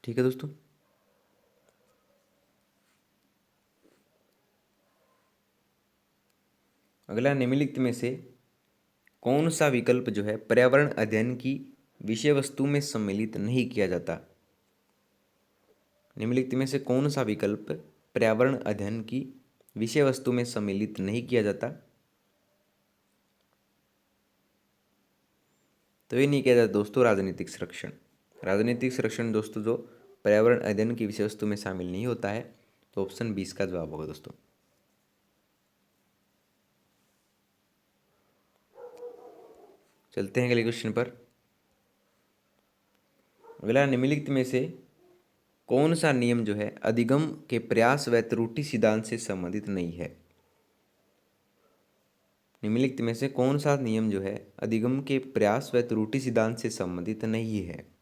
ठीक है दोस्तों, अगला, निम्नलिखित में से कौन सा विकल्प जो है पर्यावरण अध्ययन की विषय वस्तु में सम्मिलित नहीं किया जाता? निम्नलिखित में से कौन सा विकल्प पर्यावरण अध्ययन की विषय वस्तु में सम्मिलित नहीं किया जाता? तो ये नहीं किया जाता दोस्तों राजनीतिक संरक्षण। राजनीतिक संरक्षण दोस्तों जो पर्यावरण अध्ययन की विषय वस्तु में शामिल नहीं होता है, तो ऑप्शन 20 का जवाब होगा दोस्तों। चलते हैं अगले क्वेश्चन पर। अगला, निम्नलिखित में से कौन सा नियम जो है अधिगम के प्रयास व त्रुटि सिद्धांत से संबंधित नहीं है? निम्नलिखित में से कौन सा नियम जो है अधिगम के प्रयास व त्रुटि सिद्धांत से संबंधित नहीं है?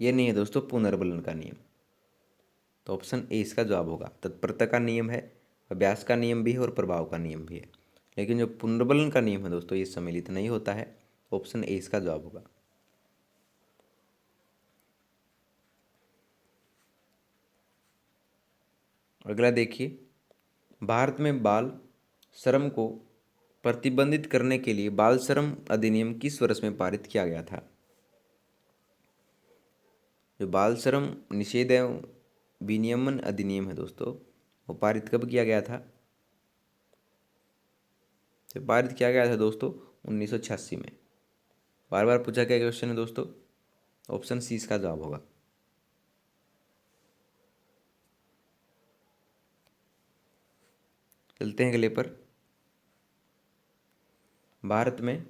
यह नहीं है दोस्तों पुनर्बलन का नियम। तो ऑप्शन ए इसका जवाब होगा। तत्परता का नियम है, अभ्यास का नियम भी है और प्रभाव का नियम भी है, लेकिन जो पुनर्बलन का नियम है दोस्तों ये सम्मिलित नहीं होता है। ऑप्शन ए इसका जवाब होगा। अगला देखिए, भारत में बाल श्रम को प्रतिबंधित करने के लिए बाल श्रम अधिनियम किस वर्ष में पारित किया गया था? जो बाल श्रम निषेध एवं विनियमन अधिनियम है दोस्तों, वो पारित कब किया गया था? तो पारित किया गया था दोस्तों 1986 में। बार बार पूछा गया क्वेश्चन है दोस्तों, ऑप्शन सी इसका जवाब होगा। चलते हैं अगले पर। भारत में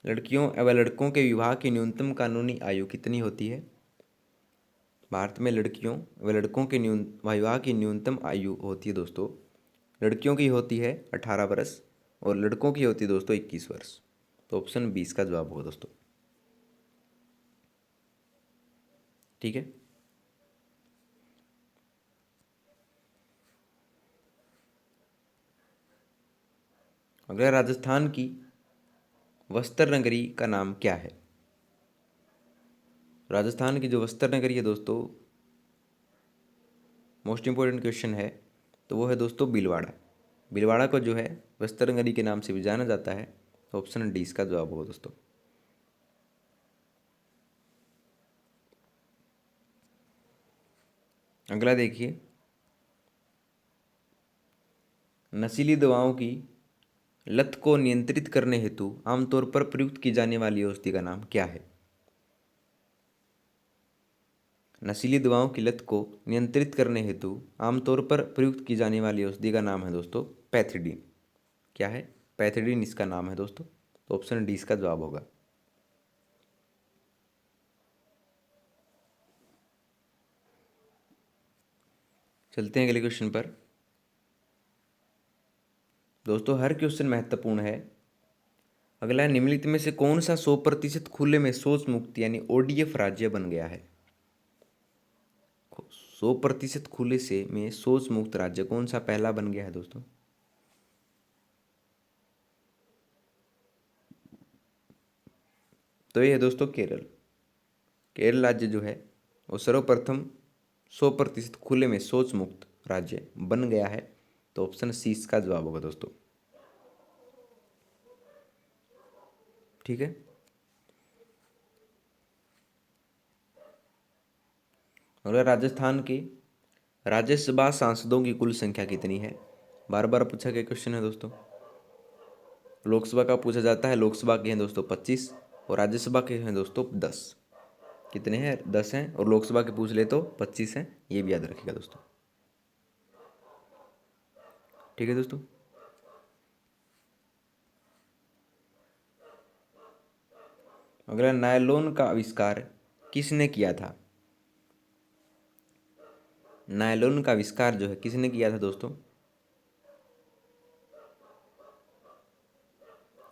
लड़कियों एवं लड़कों के विवाह की न्यूनतम कानूनी आयु कितनी होती है? भारत में लड़कियों व लड़कों के विवाह की न्यूनतम आयु होती है दोस्तों, लड़कियों की होती है 18 वर्ष और लड़कों की होती है दोस्तों 21 वर्ष। तो ऑप्शन 20 का जवाब होगा दोस्तों। ठीक है। अगला, राजस्थान की वस्त्र नगरी का नाम क्या है? राजस्थान की जो वस्त्र नगरी है दोस्तों, मोस्ट इंपॉर्टेंट क्वेश्चन है, तो वो है दोस्तों भीलवाड़ा। भीलवाड़ा को जो है वस्त्र नगरी के नाम से भी जाना जाता है। तो ऑप्शन डी इसका जवाब होगा दोस्तों। अगला देखिए, नशीली दवाओं की लत को नियंत्रित करने हेतु आमतौर पर प्रयुक्त की जाने वाली औषधि का नाम क्या है? नशीली दवाओं की लत को नियंत्रित करने हेतु आमतौर पर प्रयुक्त की जाने वाली औषधि का नाम है दोस्तों पैथिडीन। क्या है? पैथिडीन इसका नाम है दोस्तों। तो ऑप्शन डी इसका जवाब होगा। चलते हैं अगले क्वेश्चन पर। दोस्तों हर क्वेश्चन महत्वपूर्ण है। अगला, निम्नलिखित में से कौन सा 100% खुले में शौच मुक्त यानी ODF राज्य बन गया है? 100% खुले से में शौच मुक्त राज्य कौन सा पहला बन गया है दोस्तों? तो ये है दोस्तों केरल। केरल राज्य जो है वो सर्वप्रथम 100% खुले में शौच मुक्त राज्य बन गया है। तो ऑप्शन सी इसका जवाब होगा दोस्तों। ठीक है। और राजस्थान के राज्यसभा सांसदों की कुल संख्या कितनी है? बार बार पूछा गया क्वेश्चन है दोस्तों। लोकसभा का पूछा जाता है, लोकसभा के हैं दोस्तों 25 और राज्यसभा के हैं दोस्तों 10। कितने हैं? 10 हैं। और लोकसभा के पूछ ले तो 25 हैं। ये भी याद रखिएगा दोस्तों। ठीक है दोस्तों। अगला, नायलॉन का आविष्कार किसने किया था? नायलॉन का आविष्कार जो है किसने किया था दोस्तों?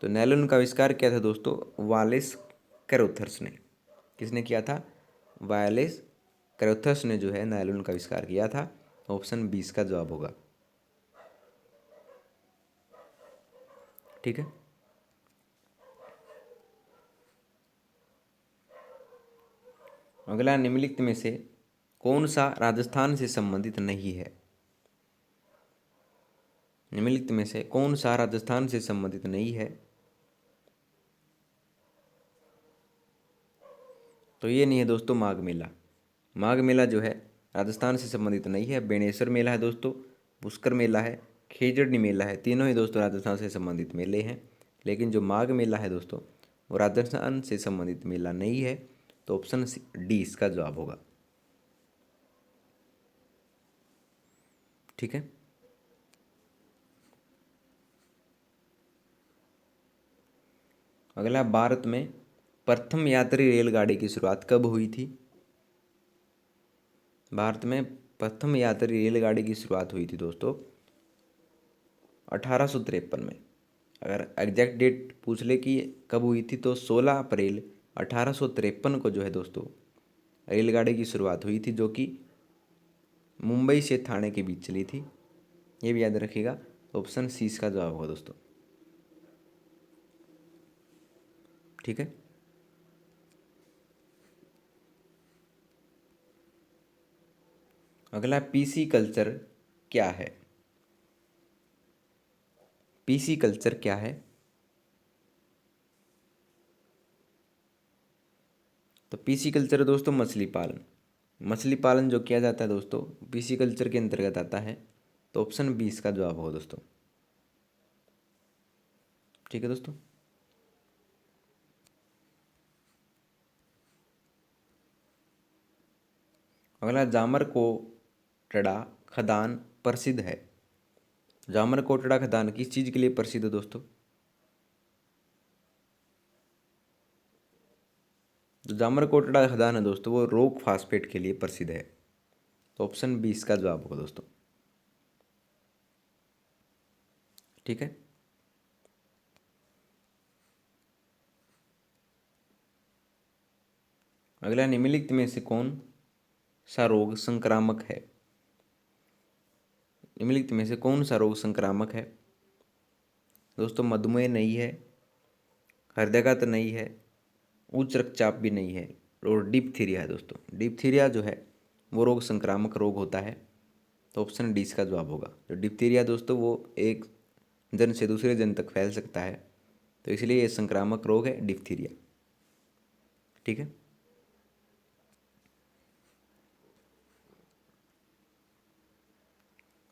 तो नायलॉन का आविष्कार किया था दोस्तों वालेस कैरोथर्स ने। किसने किया था? वालेस कैरोथर्स ने जो है नायलॉन का आविष्कार किया था। ऑप्शन 20 का जवाब होगा। ठीक है। अगला, निम्नलिखित में से कौन सा राजस्थान से संबंधित नहीं है? निम्नलिखित में से कौन सा राजस्थान से संबंधित नहीं है? तो ये नहीं है दोस्तों माघ मेला। माघ मेला जो है राजस्थान से संबंधित नहीं है। बेणेश्वर मेला है दोस्तों, पुष्कर मेला है, खेजड़नी मेला है, तीनों ही दोस्तों राजस्थान से संबंधित मेले हैं। लेकिन जो माघ मेला है दोस्तों वो राजस्थान से संबंधित मेला नहीं है। तो ऑप्शन डी इसका जवाब होगा। ठीक है। अगला, भारत में प्रथम यात्री रेलगाड़ी की शुरुआत कब हुई थी? भारत में प्रथम यात्री रेलगाड़ी की शुरुआत हुई थी दोस्तों 1853 में। अगर एग्जैक्ट डेट पूछ ले कि कब हुई थी तो 16 अप्रैल 1853 को जो है दोस्तों रेलगाड़ी की शुरुआत हुई थी, जो कि मुंबई से ठाणे के बीच चली थी। ये भी याद रखिएगा। तो ऑप्शन सी इसका जवाब होगा दोस्तों। ठीक है। अगला, पीसी कल्चर क्या है? पीसी कल्चर क्या है? तो पीसी कल्चर दोस्तों मछली पालन। मछली पालन जो किया जाता है दोस्तों पीसी कल्चर के अंतर्गत आता है। तो ऑप्शन बी इसका जवाब होगा दोस्तों। ठीक है दोस्तों। अगला, जामर कोटड़ा खदान प्रसिद्ध है। जामर कोटड़ा खदान किस चीज़ के लिए प्रसिद्ध है दोस्तों? जो जामर कोटड़ा खदान है दोस्तों वो रॉक फास्फेट के लिए प्रसिद्ध है। तो ऑप्शन बी इसका जवाब होगा दोस्तों। ठीक है। अगला, निम्नलिखित में से कौन सा रोग संक्रामक है? निम्नलिखित में से कौन सा रोग संक्रामक है? दोस्तों मधुमेह नहीं है, हृदयघात नहीं है, उच्च रक्तचाप भी नहीं है, और डिप्थीरिया है दोस्तों। डिप्थीरिया जो है वो रोग संक्रामक रोग होता है। तो ऑप्शन डी इसका जवाब होगा। जो डिप्थीरिया दोस्तों वो एक जन से दूसरे जन तक फैल सकता है, तो इसलिए ये संक्रामक रोग है डिप्थीरिया। ठीक है।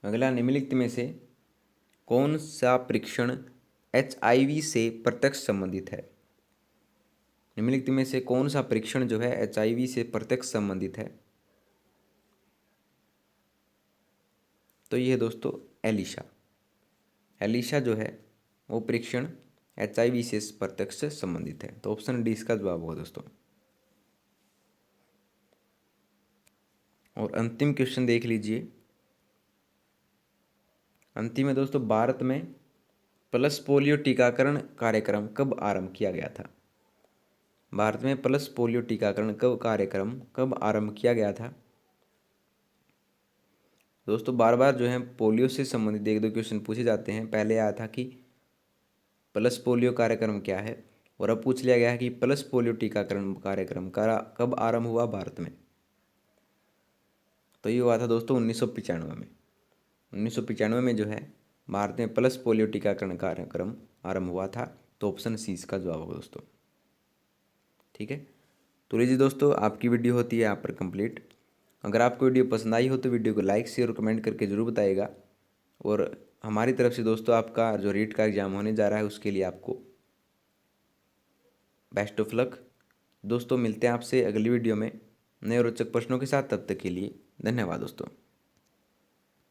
अगला, निम्नलिखित में से कौन सा परीक्षण एचआईवी से प्रत्यक्ष संबंधित है? निम्नलिखित में से कौन सा परीक्षण जो है एचआईवी से प्रत्यक्ष संबंधित है? तो ये है दोस्तों एलिशा। एलिशा जो है वो परीक्षण एचआईवी से प्रत्यक्ष से संबंधित है। तो ऑप्शन डी इसका जवाब होगा दोस्तों। और अंतिम क्वेश्चन देख लीजिए। अंतिम है दोस्तों, भारत में पल्स पोलियो टीकाकरण कार्यक्रम कब आरंभ किया गया था? भारत में पल्स पोलियो टीकाकरण कार्यक्रम कब आरंभ किया गया था? दोस्तों बार बार जो है पोलियो से संबंधित एक दो क्वेश्चन पूछे जाते हैं। पहले आया था कि पल्स पोलियो कार्यक्रम क्या है, और अब पूछ लिया गया है कि पल्स पोलियो टीकाकरण कार्यक्रम कब आरंभ हुआ भारत में? तो ये हुआ था दोस्तों 1995 में। 1995 में जो है भारत में पल्स पोलियो टीकाकरण कार्यक्रम आरंभ हुआ था। तो ऑप्शन सी इसका जवाब होगा दोस्तों। ठीक है। तो लीजिए दोस्तों, आपकी वीडियो होती है यहाँ पर कंप्लीट। अगर आपको वीडियो पसंद आई हो तो वीडियो को लाइक शेयर और कमेंट करके ज़रूर बताइएगा। और हमारी तरफ से दोस्तों आपका जो रीट का एग्ज़ाम होने जा रहा है उसके लिए आपको बेस्ट ऑफ लक। दोस्तों मिलते हैं आपसे अगली वीडियो में नए रोचक प्रश्नों के साथ। तब तक के लिए धन्यवाद दोस्तों।